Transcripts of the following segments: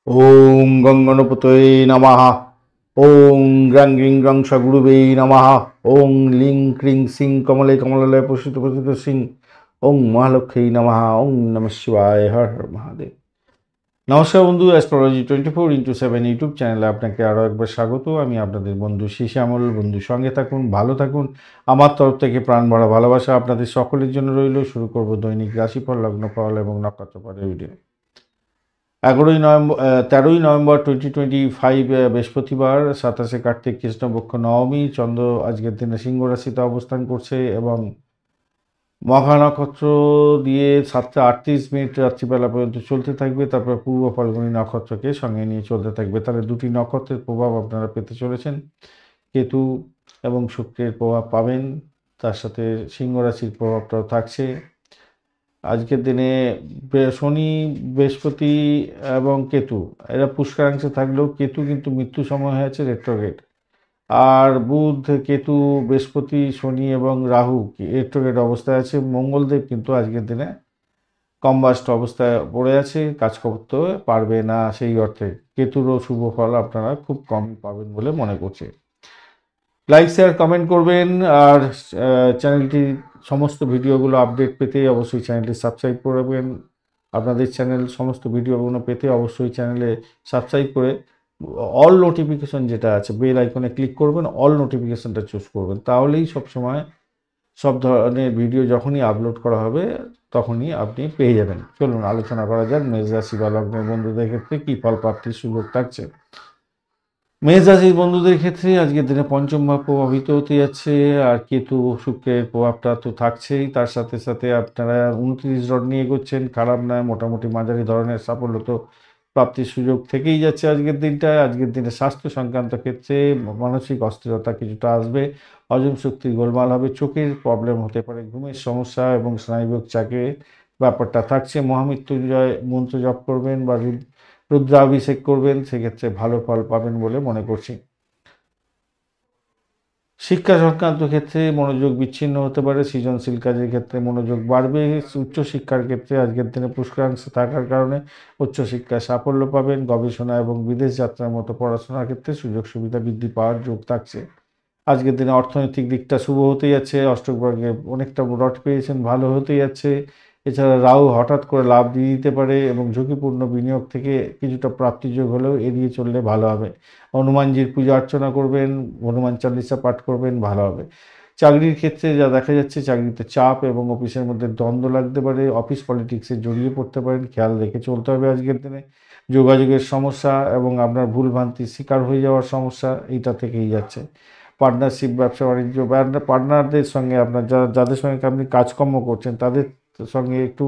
ওং গঙ্গণপতয়ে নমঃ। ওং গ্রাং গ্রিং গ্রং সগুরুবে নমঃ। ওং লিং ক্রিং সিং কমলে কমলালয় প্রসিত প্রসিত সিং। ওং মহালক্ষ্মী নমঃ। ওং নমঃ শিবায়। হর হর মহাদেব। নমস্কার বন্ধু, অ্যাস্ট্রোলজি 24x7 ইউটিউব চ্যানেলে আপনাকে আরও একবার স্বাগত। আমি আপনাদের বন্ধু শ্যামল। বন্ধু সঙ্গে থাকুন, ভালো থাকুন। আমার তরফ থেকে প্রাণ ভরা ভালোবাসা আপনাদের সকলের জন্য রইল। শুরু করব দৈনিক রাশিফল, লগ্নফল এবং নক্ষত্রফলের ভিডিও। 13ই নভেম্বর 2025 বৃহস্পতিবার, 27শে কার্তিক, কৃষ্ণপক্ষ নবমী। চন্দ্র আজকের দিনে সিংহ রাশিতে অবস্থান করছে এবং মঘা নক্ষত্র দিয়ে 7টা 38 মিনিট রাত্রিবেলা পর্যন্ত চলতে থাকবে। তারপর পূর্ব ফাল্গুনী নক্ষত্রকে সঙ্গে নিয়ে চলতে থাকবে। তাহলে দুটি নক্ষত্রের প্রভাব আপনারা পেতে চলেছেন। কেতু এবং শুক্রের প্রভাব পাবেন, তার সাথে সিংহ রাশির প্রভাবটাও থাকছে। আজকের দিনে শনি, বৃহস্পতি এবং কেতু এরা পুষ্করাংশে থাকলেও কেতু কিন্তু মৃত্যু সময় হয়েছে রেট্রোগেট। আর বুধ, কেতু, বৃহস্পতি, শনি এবং রাহু রেট্রোগেট অবস্থায় আছে। মঙ্গলদেব কিন্তু আজকের দিনে কম্বাস্ট অবস্থায় পড়ে আছে, কাজ করতে পারবে না। সেই অর্থে কেতুরও শুভ ফল আপনারা খুব কম পাবেন বলে মনে করছে। লাইক শেয়ার কমেন্ট করবেন। আর চ্যানেলটি সমস্ত ভিডিওগুলো আপডেট পেতে অবশ্যই চ্যানেলটি সাবস্ক্রাইব করবেন। আপনাদের চ্যানেল সমস্ত ভিডিওগুলো পেতে অবশ্যই চ্যানেলে সাবস্ক্রাইব করে অল নোটিফিকেশন যেটা আছে বেল আইকনে ক্লিক করবেন, অল নোটিফিকেশনটা চুজ করবেন। তাহলেই সবসময় সব ধরনের ভিডিও যখনই আপলোড করা হবে তখনই আপনি পেয়ে যাবেন। চলুন আলোচনা করা যাক মেষ রাশি বা লগ্নের বন্ধুদের ক্ষেত্রে কী ফল প্রাপ্তির সুযোগ থাকছে। মেষ রাশির বন্ধুদের ক্ষেত্রে আজকের দিনে পঞ্চম ভাব প্রভাবিত হতে যাচ্ছে। আর কেতু শুক্রের প্রভাবটা তো থাকছেই, তার সাথে সাথে আপনারা 29 রড নিয়ে এগোচ্ছেন, খারাপ নয়। মোটামুটি মাঝারি ধরনের সাফল্য তো প্রাপ্তির সুযোগ থেকেই যাচ্ছে আজকের দিনটায়। আজকের দিনে স্বাস্থ্য সংক্রান্ত ক্ষেত্রে মানসিক অস্থিরতা কিছুটা আসবে, হজম শক্তির গোলমাল হবে, চোখের প্রবলেম হতে পারে, ঘুমের সমস্যা এবং স্নায়বিক চাপের ব্যাপারটা থাকছে। মহামৃত্যুঞ্জয় মন্ত্র জপ করবেন বা রুদ্রাভিষেক করবেন, সেক্ষেত্রে ভালো ফল পাবেন বলে মনে করছি। শিক্ষা সংক্রান্ত ক্ষেত্রে মনোযোগ বিচ্ছিন্ন হতে পারে, সৃজনশীল কাজের ক্ষেত্রে মনোযোগ বাড়বে। উচ্চশিক্ষার ক্ষেত্রে আজকের দিনে পুষ্করাংশ থাকার কারণে উচ্চশিক্ষায় সাফল্য পাবেন। গবেষণা এবং বিদেশ যাত্রার মতো পড়াশোনার ক্ষেত্রে সুযোগ সুবিধা বৃদ্ধি পাওয়ার যোগ থাকছে। আজকের দিনে অর্থনৈতিক দিকটা শুভ হতে যাচ্ছে। অষ্টক বর্গে অনেকটা রট পেয়েছেন, ভালো হতে যাচ্ছে। এছাড়া রাহু হঠাৎ করে লাভ দিয়ে দিতে পারে এবং ঝুঁকিপূর্ণ বিনিয়োগ থেকে কিছুটা প্রাপ্তিযোগ হলেও এড়িয়ে চললে ভালো হবে। হনুমানজির পূজা অর্চনা করবেন, হনুমান চালিসা পাঠ করবেন, ভালো হবে। চাকরির ক্ষেত্রে যা দেখা যাচ্ছে, চাকরিতে চাপ এবং অফিসের মধ্যে দ্বন্দ্ব লাগতে পারে। অফিস পলিটিক্সে জড়িয়ে পড়তে পারেন, খেয়াল রেখে চলতে হবে আজকের দিনে। যোগাযোগের সমস্যা এবং আপনার ভুলভ্রান্তির শিকার হয়ে যাওয়ার সমস্যা এইটা থেকেই যাচ্ছে। পার্টনারশিপ, ব্যবসা বাণিজ্য, পার্টনারদের সঙ্গে আপনার যাদের সঙ্গে আপনি কাজকর্ম করছেন তাদের সঙ্গে একটু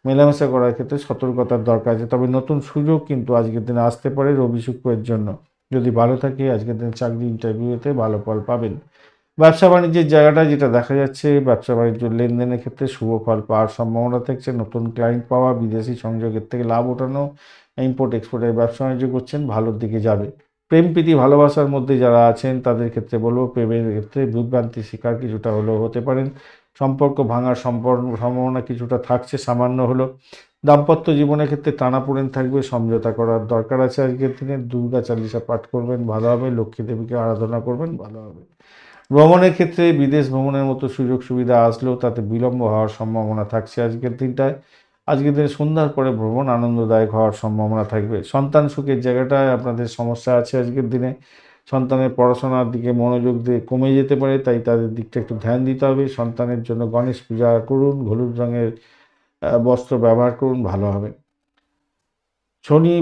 মেলামেশা করার ক্ষেত্রে সতর্কতার দরকার আছে। তবে নতুন সুযোগ কিন্তু আজকের দিনে আসতে পারে রবি শুক্রের জন্য। যদি ভালো থাকে আজকের দিনে চাকরি ইন্টারভিউতে ভালো ফল পাবেন। ব্যবসা বাণিজ্যের জায়গাটা যেটা দেখা যাচ্ছে, ব্যবসা বাণিজ্য লেনদেনের ক্ষেত্রে শুভ ফল পাওয়ার সম্ভাবনা থাকছে। নতুন ক্লায়েন্ট পাওয়া, বিদেশি সংযোগের থেকে লাভ ওঠানো, ইম্পোর্ট এক্সপোর্টের ব্যবসা বাণিজ্য করছেন, ভালোর দিকে যাবে। প্রেম প্রীতি ভালোবাসার মধ্যে যারা আছেন তাদের ক্ষেত্রে বলবো প্রেমের ক্ষেত্রে বিভ্রান্তির শিকার কিছুটা হলেও হতে পারেন। সম্পর্ক ভাঙার সম্ভাবনা কিছুটা থাকছে সামান্য হলো। দাম্পত্য জীবনের ক্ষেত্রে টানাপোড়েন থাকবে, সমঝোতা করার দরকার আছে। আজকের দিনে দুর্গা চালিসা পাঠ করবেন, ভালো হবে। লক্ষ্মী দেবীকে আরাধনা করবেন, ভালো হবে। ভ্রমণের ক্ষেত্রে বিদেশ ভ্রমণের মতো সুযোগ সুবিধা আসলেও তাতে বিলম্ব হওয়ার সম্ভাবনা থাকছে আজকের দিনটায়। আজকের দিনে সন্ধ্যার পরে ভ্রমণ আনন্দদায়ক হওয়ার সম্ভাবনা থাকবে। সন্তান সুখের জায়গাটায় আপনাদের সমস্যা আছে আজকের দিনে। সন্তানের পড়াশোনার দিকে মনোযোগ দিয়ে কমে যেতে পারে, তাই তাদের দিকটা একটু ধ্যান দিতে হবে। সন্তানের জন্য গণেশ পূজা করুন, হলুদ রঙের বস্ত্র ব্যবহার করুন, ভালো হবে। শনি,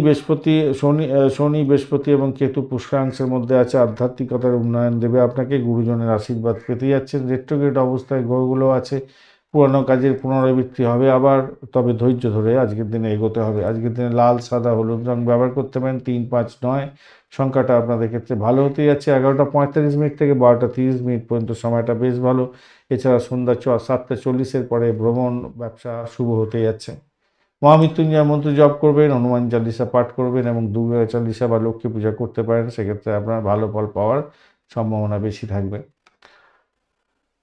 বৃহস্পতি এবং কেতু পুষ্করাংশের মধ্যে আছে, আধ্যাত্মিকতার উন্নয়ন দেবে আপনাকে। গুরুজনের আশীর্বাদ পেতে যাচ্ছেন। রেট্রোগেট অবস্থায় গ্রহগুলো আছে, পুরানো কাজের পুনরাবৃত্তি হবে আবার। তবে ধৈর্য ধরে আজকের দিনে এগোতে হবে। আজকের দিনে লাল, সাদা, হলুদ রং ব্যবহার করতে পারেন। 3, 5, 9 সংখ্যাটা আপনাদের ক্ষেত্রে ভালো হতে যাচ্ছে। 11টা 45 মিনিট থেকে 12টা 30 মিনিট পর্যন্ত সময়টা বেশ ভালো। এছাড়া সন্ধ্যা 7টা 40-এর পরে ভ্রমণ, ব্যবসা শুভ হতে যাচ্ছে। মহামৃত্যুঞ্জয় মন্ত্র জপ করবেন, হনুমান চালিসা পাঠ করবেন এবং দুর্গা চালিসা বা লক্ষ্মী পূজা করতে পারেন, সেক্ষেত্রে আপনার ভালো ফল পাওয়ার সম্ভাবনা বেশি থাকবে।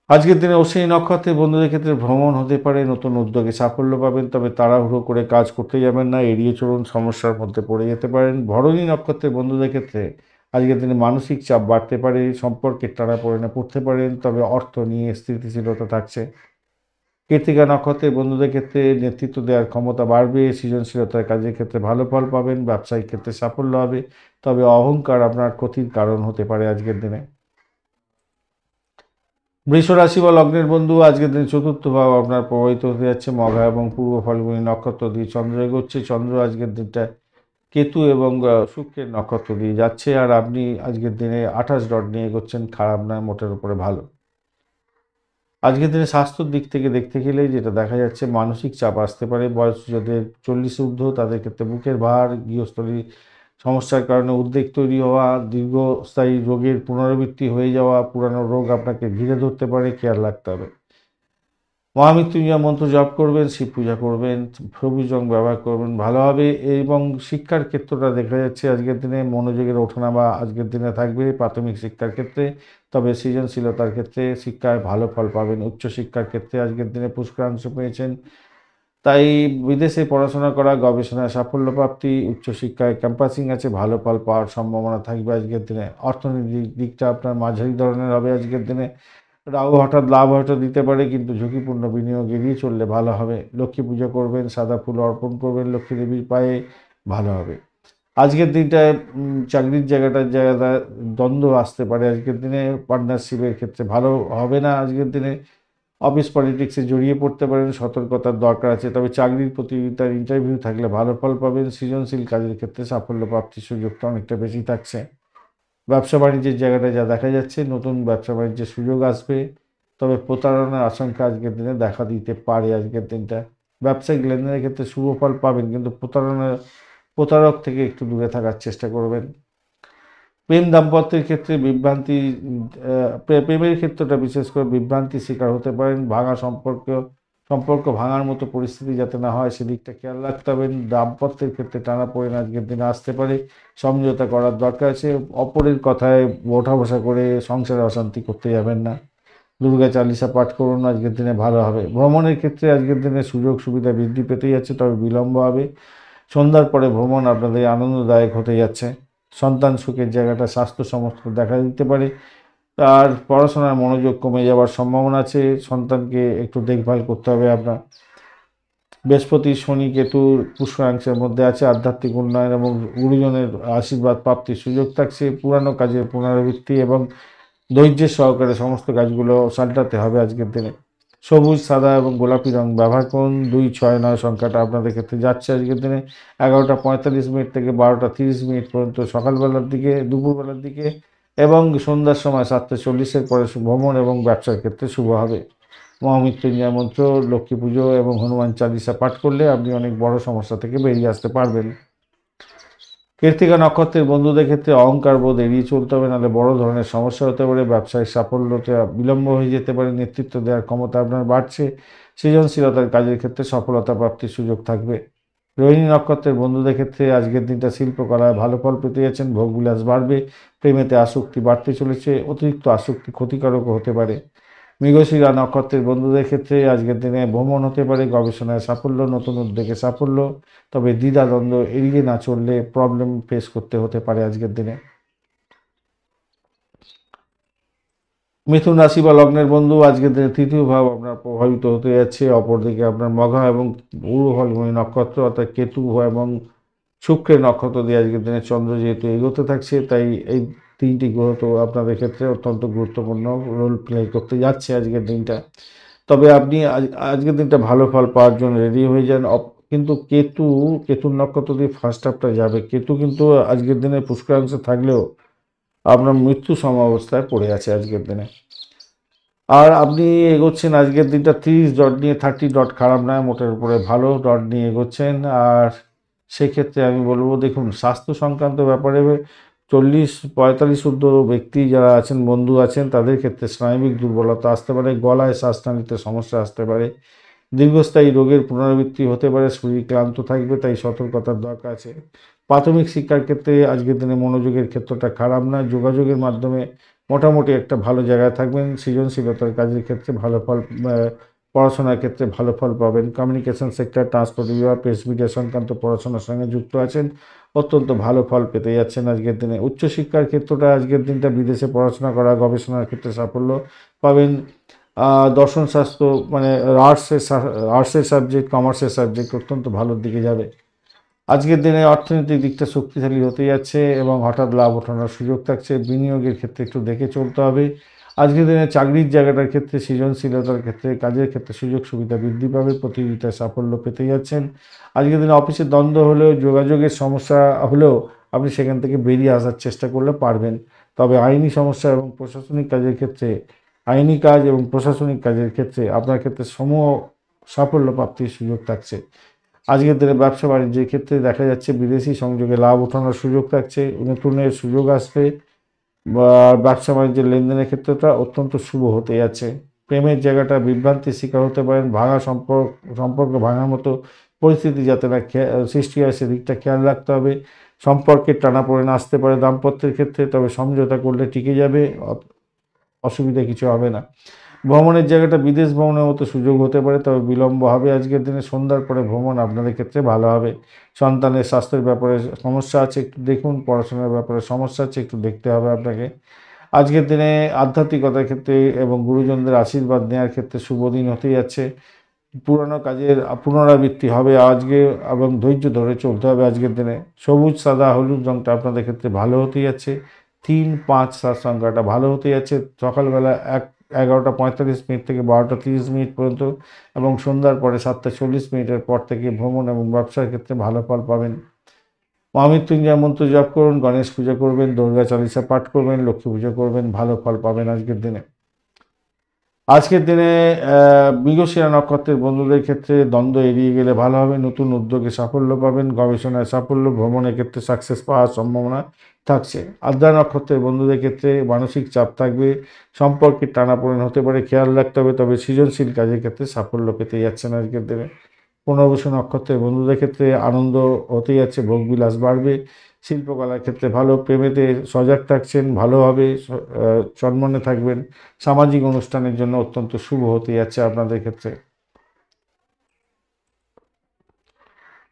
আজকের দিনে অশ্বিনী নক্ষত্রের বন্ধুদের ক্ষেত্রে ভ্রমণ হতে পারে, নতুন উদ্যোগে সাফল্য পাবেন, তবে তাড়াহুড়ো করে কাজ করতে যাবেন না, এড়িয়ে চলুন, সমস্যার মধ্যে পড়ে যেতে পারেন। ভরণী নক্ষত্রের বন্ধুদের ক্ষেত্রে আজকের দিনে মানসিক চাপ বাড়তে পারে, সম্পর্কের টানাপোড়েনে পড়তে পারেন, তবে অর্থ নিয়ে স্থিতিশীলতা থাকছে। কৃত্তিকা নক্ষত্রের বন্ধুদের ক্ষেত্রে নেতৃত্ব দেওয়ার ক্ষমতা বাড়বে, সৃজনশীলতার কাজের ক্ষেত্রে ভালো ফল পাবেন, ব্যবসায়িক ক্ষেত্রে সাফল্য হবে, তবে অহংকার আপনার ক্ষতির কারণ হতে পারে আজকের দিনে। বৃষ রাশি বা লগ্নের বন্ধু, আজকের দিন চতুর্থ ভাব আপনার প্রভাবিত হতে যাচ্ছে। মঘা এবং পূর্ব ফাল্গুনী নক্ষত্র দিয়ে চন্দ্র এগোচ্ছে। চন্দ্র আজকের দিনটা কেতু এবং শুক্রের নক্ষত্র দিয়ে যাচ্ছে, আর আপনি আজকের দিনে 28 ডট নিয়ে এগোচ্ছেন। খারাপ নয়, মোটের উপরে ভালো। আজকের দিনে স্বাস্থ্যর দিক থেকে দেখতে গেলে যেটা দেখা যাচ্ছে, মানসিক চাপ আসতে পারে। বয়স যাদের 40 ঊর্ধ্ব তাদের ক্ষেত্রে বুকের ভার, গৃহস্থলী সমস্যার কারণে উদ্বেগ তৈরি হওয়া, দীর্ঘস্থায়ী রোগের পুনরাবৃত্তি হয়ে যাওয়া, পুরানো রোগ আপনাকে ঘিরে ধরতে পারে, খেয়াল রাখতে হবে। মহামৃত্যুঞ্জয় মন্ত্র জপ করবেন, শিব পূজা করবেন, সবুজ রং ব্যবহার করবেন, ভালো হবে। এবং শিক্ষার ক্ষেত্রটা দেখা যাচ্ছে আজকের দিনে মনোযোগের ওঠানামা আজকের দিনে থাকবে প্রাথমিক শিক্ষার ক্ষেত্রে, তবে সৃজনশীলতার ক্ষেত্রে শিক্ষায় ভালো ফল পাবেন। উচ্চশিক্ষার ক্ষেত্রে আজকের দিনে পুষ্করাংশ পেয়েছেন, তাই বিদেশে পড়াশোনা করা, গবেষণায় সাফল্য প্রাপ্তি, উচ্চশিক্ষায় ক্যাম্পাসিং আছে, ভালো ফল পাওয়ার সম্ভাবনা থাকবে আজকের দিনে। অর্থনৈতিক দিকটা আপনার মাঝারি ধরনের হবে আজকের দিনে। রাহু হঠাৎ লাভ হয়তো দিতে পারে, কিন্তু ঝুঁকিপূর্ণ বিনিয়োগ এড়িয়ে চললে ভালো হবে। লক্ষ্মী পুজো করবেন, সাদা ফুল অর্পণ করবেন লক্ষ্মী দেবীর পায়ে, ভালো হবে। আজকের দিনটায় চাকরির জায়গাটা দ্বন্দ্ব আসতে পারে আজকের দিনে। পার্টনারশিপের ক্ষেত্রে ভালো হবে না আজকের দিনে। অফিস পলিটিক্সে জড়িয়ে পড়তে পারেন, সতর্কতার দরকার আছে। তবে চাকরির প্রতিযোগিতার ইন্টারভিউ থাকলে ভালো ফল পাবেন। সৃজনশীল কাজের ক্ষেত্রে সাফল্য প্রাপ্তির সুযোগটা অনেকটা বেশি থাকছে। ব্যবসা বাণিজ্যের জায়গাটা যা দেখা যাচ্ছে, নতুন ব্যবসা বাণিজ্যের সুযোগ আসবে, তবে প্রতারণার আশঙ্কা আজকের দিনে দেখা দিতে পারে আজকের দিনটা। ব্যবসায়িক লেনদেনের ক্ষেত্রে শুভ ফল পাবেন, কিন্তু প্রতারক থেকে একটু দূরে থাকার চেষ্টা করবেন। প্রেম দাম্পত্যের ক্ষেত্রে বিভ্রান্তি, প্রেমের ক্ষেত্রটা বিশেষ করে বিভ্রান্তির শিকার হতে পারেন। সম্পর্ক ভাঙার মতো পরিস্থিতি যাতে না হয় সেদিকটা খেয়াল রাখতে হবে। দাম্পত্যের ক্ষেত্রে টানাপোড়েন আজকের দিনে আসতে পারে, সমঝোতা করার দরকার আছে। অপরের কথায় ওঠা বসা করে সংসারে অশান্তি করতে যাবেন না। দুর্গা চালিসা পাঠ করুন, আজকের দিনে ভালো হবে। ভ্রমণের ক্ষেত্রে আজকের দিনে সুযোগ সুবিধা বৃদ্ধি পেতে যাচ্ছে, তবে বিলম্ব হবে। সন্ধ্যার পরে ভ্রমণ আপনাদের আনন্দদায়ক হতে যাচ্ছে। সন্তান সুখের জায়গাটা স্বাস্থ্য সমস্যা দেখা দিতে পারে, আর পড়াশোনার মনোযোগ কমে যাওয়ার সম্ভাবনা আছে। সন্তানকে একটু দেখভাল করতে হবে আপনার। বৃহস্পতি শনি কেতুর পুষ্করাংশের মধ্যে আছে, আধ্যাত্মিক উন্নয়ন এবং গুরুজনের আশীর্বাদ প্রাপ্তির সুযোগ থাকছে। পুরানো কাজের পুনরাবৃত্তি এবং ধৈর্যের সহকারে সমস্ত কাজগুলো সামলাতে হবে আজকের দিনে। সবুজ, সাদা এবং গোলাপি রং ব্যবহার করুন। 2, 6, 9 সংখ্যাটা আপনাদের ক্ষেত্রে যাচ্ছে আজকের দিনে। 11টা 45 মিনিট থেকে 12টা 30 মিনিট পর্যন্ত সকালবেলার দিকে, দুপুরবেলার দিকে, এবং সন্ধ্যার সময় 7টা 40-এর পরে ভ্রমণ এবং ব্যবসার ক্ষেত্রে শুভ হবে। মহামৃত্যুঞ্জয় মন্ত্র, লক্ষ্মী পুজো এবং হনুমান চালিসা পাঠ করলে আপনি অনেক বড় সমস্যা থেকে বেরিয়ে আসতে পারবেন। কৃত্তিকা নক্ষত্রের বন্ধুদের ক্ষেত্রে অহংকার বোধ এড়িয়ে চলতে হবে, নাহলে বড় ধরনের সমস্যা হতে পারে। ব্যবসায়িক সাফল্যতে বিলম্ব হয়ে যেতে পারে। নেতৃত্ব দেওয়ার ক্ষমতা আপনার বাড়ছে। সৃজনশীলতার কাজের ক্ষেত্রে সফলতা প্রাপ্তির সুযোগ থাকবে। রোহিণী নক্ষত্রের বন্ধুদের ক্ষেত্রে আজকের দিনটা শিল্পকলায় ভালো ফল পেতে যাচ্ছেন। ভোগবিলাস বাড়বে, প্রেমেতে আসক্তি বাড়তে চলেছে। অতিরিক্ত আসক্তি ক্ষতিকারকও হতে পারে। মৃগশিরা নক্ষত্রের বন্ধুদের ক্ষেত্রে আজকের দিনে ভ্রমণ হতে পারে, গবেষণায় সাফল্য, নতুন উদ্যোগে সাফল্য, তবে দ্বিধাদ্বন্দ্ব এড়িয়ে না চললে প্রবলেম ফেস করতে হতে পারে আজকের দিনে। মিথুন রাশি বা লগ্নের বন্ধু, আজকের দিনে তৃতীয় ভাব আপনার প্রভাবিত হতে যাচ্ছে। অপরদিকে আপনার মঘা এবং পূর্ব ফাল্গুনী নক্ষত্র অর্থাৎ কেতু এবং শুক্রের নক্ষত্র দিয়ে আজকের দিনে চন্দ্র যেহেতু এগোতে থাকছে, তাই এই তিনটি গ্রহ তো আপনাদের ক্ষেত্রে অত্যন্ত গুরুত্বপূর্ণ রোল প্লে করতে যাচ্ছে আজকের দিনটা। তবে আপনি আজকের দিনটা ভালো ফল পাওয়ার জন্য রেডি হয়ে যান। কিন্তু কেতুর নক্ষত্র দিয়ে ফার্স্ট হাফটা যাবে। কেতু কিন্তু আজকের দিনে পুষ্করাংশে থাকলেও আপনার মৃত্যু অবস্থায় পড়ে আছে আজকের দিনে। আর আপনি এগোচ্ছেন আজকের দিনটা 30 ডট নিয়ে। 30 ডট খারাপ নয়, মোটের উপরে ভালো ডট নিয়ে এগোচ্ছেন। আর সেক্ষেত্রে আমি বলবো, দেখুন স্বাস্থ্য সংক্রান্ত ব্যাপারে 40-45 ঊর্ধ্ব ব্যক্তি যারা আছেন, বন্ধু আছেন, তাদের ক্ষেত্রে স্নায়বিক দুর্বলতা আসতে পারে। গলায় শ্বাসনালীতে সমস্যা আসতে পারে। দীর্ঘস্থায়ী রোগের পুনরাবৃত্তি হতে পারে। শরীর ক্লান্ত থাকবে, তাই সতর্কতার দরকার আছে। প্রাথমিক শিক্ষার ক্ষেত্রে আজকের দিনে মনোযোগের ক্ষেত্রটা খারাপ না। যোগাযোগের মাধ্যমে মোটামুটি একটা ভালো জায়গায় থাকবেন। সৃজনশীলতার কাজের ক্ষেত্রে ভালো ফল, পড়াশোনার ক্ষেত্রে ভালো ফল পাবেন। কমিউনিকেশন সেক্টর, ট্রান্সপোর্ট বিভাগ, প্রেস মিডিয়া সংক্রান্ত পড়াশোনার সঙ্গে যুক্ত আছেন, অত্যন্ত ভালো ফল পেতে যাচ্ছেন আজকের দিনে। উচ্চশিক্ষার ক্ষেত্রটা আজকের দিনটা বিদেশে পড়াশোনা করা, গবেষণার ক্ষেত্রে সাফল্য পাবেন। দর্শন শাস্ত্র মানে আর্টসের সাবজেক্ট, কমার্সের সাবজেক্ট অত্যন্ত ভালোর দিকে যাবে। আজকের দিনে অর্থনৈতিক দিকটা শক্তিশালী হতে যাচ্ছে এবং হঠাৎ লাভ ওঠানোর সুযোগ থাকছে। বিনিয়োগের ক্ষেত্রে একটু দেখে চলতে হবে। আজকের দিনে চাকরির জায়গাটার ক্ষেত্রে, সৃজনশীলতার ক্ষেত্রে, কাজের ক্ষেত্রে সুযোগ সুবিধা বৃদ্ধি পাবে, প্রতিযোগিতায় সাফল্য পেতে যাচ্ছেন। আজকের দিনে অফিসে দ্বন্দ্ব হলেও, যোগাযোগের সমস্যা হলেও আপনি সেখান থেকে বেরিয়ে আসার চেষ্টা করলে পারবেন। তবে আইনি সমস্যা এবং প্রশাসনিক কাজের ক্ষেত্রে, আইনি কাজ এবং প্রশাসনিক কাজের ক্ষেত্রে আপনার ক্ষেত্রে সমূহ সাফল্য প্রাপ্তির সুযোগ থাকছে। আজকের দিনে ব্যবসা বাণিজ্যের ক্ষেত্রে দেখা যাচ্ছে বিদেশি সংযোগে লাভ ওঠানোর সুযোগ থাকছে, নতুনের সুযোগ আসবে, বা ব্যবসা বাণিজ্যের লেনদেনের ক্ষেত্রটা অত্যন্ত শুভ হতে যাচ্ছে। প্রেমের জায়গাটা বিভ্রান্তির শিকার হতে পারেন, ভাঙা সম্পর্ক ভাঙার মতো পরিস্থিতি যাতে না সৃষ্টি হয় সেদিকটা খেয়াল রাখতে হবে। সম্পর্কের টানাপোড়েন আসতে পারে দাম্পত্যের ক্ষেত্রে, তবে সমঝোতা করলে টিকে যাবে, অসুবিধা কিছু হবে না। ভ্রমণের জায়গাটা বিদেশ ভ্রমণের মতো সুযোগ হতে পারে, তবে বিলম্ব হবে। আজকের দিনে সন্ধ্যার পরে ভ্রমণ আপনাদের ক্ষেত্রে ভালো হবে। সন্তানের স্বাস্থ্যের ব্যাপারে সমস্যা আছে, একটু দেখুন। পড়াশোনার ব্যাপারে সমস্যা আছে, একটু দেখতে হবে আপনাকে। আজকের দিনে আধ্যাত্মিকতার ক্ষেত্রে এবং গুরুজনদের আশীর্বাদ নেওয়ার ক্ষেত্রে শুভ দিন হতে যাচ্ছে। পুরানো কাজের পুনরাবৃত্তি হবে আজকে এবং ধৈর্য ধরে চলতে হবে আজকের দিনে। সবুজ, সাদা, হলুদ রঙটা আপনাদের ক্ষেত্রে ভালো হতে যাচ্ছে। 3, 5, 7 সংখ্যাটা ভালো হতে যাচ্ছে। সকালবেলা 11:45 থেকে 12:30 পর্যন্ত এবং সন্ধ্যার পরে 7:40 পর থেকে ভ্রমণ এবং ব্যবসার ক্ষেত্রে ভালো ফল পাবেন। মহামৃত্যুঞ্জয় মন্ত্র জপ করুন, গণেশ পুজো করবেন, দুর্গা চালিসা পাঠ করবেন, লক্ষ্মী পুজো করবেন, ভালো ফল পাবেন আজকের দিনে। আজকের দিনে মৃগশিরা নক্ষত্রের বন্ধুদের ক্ষেত্রে দ্বন্দ্ব এড়িয়ে গেলে ভালো হবে। নতুন উদ্যোগে সাফল্য পাবেন, গবেষণায় সাফল্য, ভ্রমণের ক্ষেত্রে সাকসেস পাওয়ার সম্ভাবনা থাকছে। আদ্রা নক্ষত্রের বন্ধুদের ক্ষেত্রে মানসিক চাপ থাকবে, সম্পর্কের টানাপোড়েন হতে পারে, খেয়াল রাখতে হবে। তবে সৃজনশীল কাজের ক্ষেত্রে সাফল্য পেতে যাচ্ছেন আজকের দিনে। পুনর্বসু নক্ষত্রের বন্ধুদের ক্ষেত্রে আনন্দ হতে যাচ্ছে, ভোগবিলাস বাড়বে। শিল্পকলার ক্ষেত্রে ভালো, প্রেমেতে সজাগ থাকছেন, ভালোভাবে চনমনে থাকবেন। সামাজিক অনুষ্ঠানের জন্য অত্যন্ত শুভ হতে যাচ্ছে আপনাদের ক্ষেত্রে।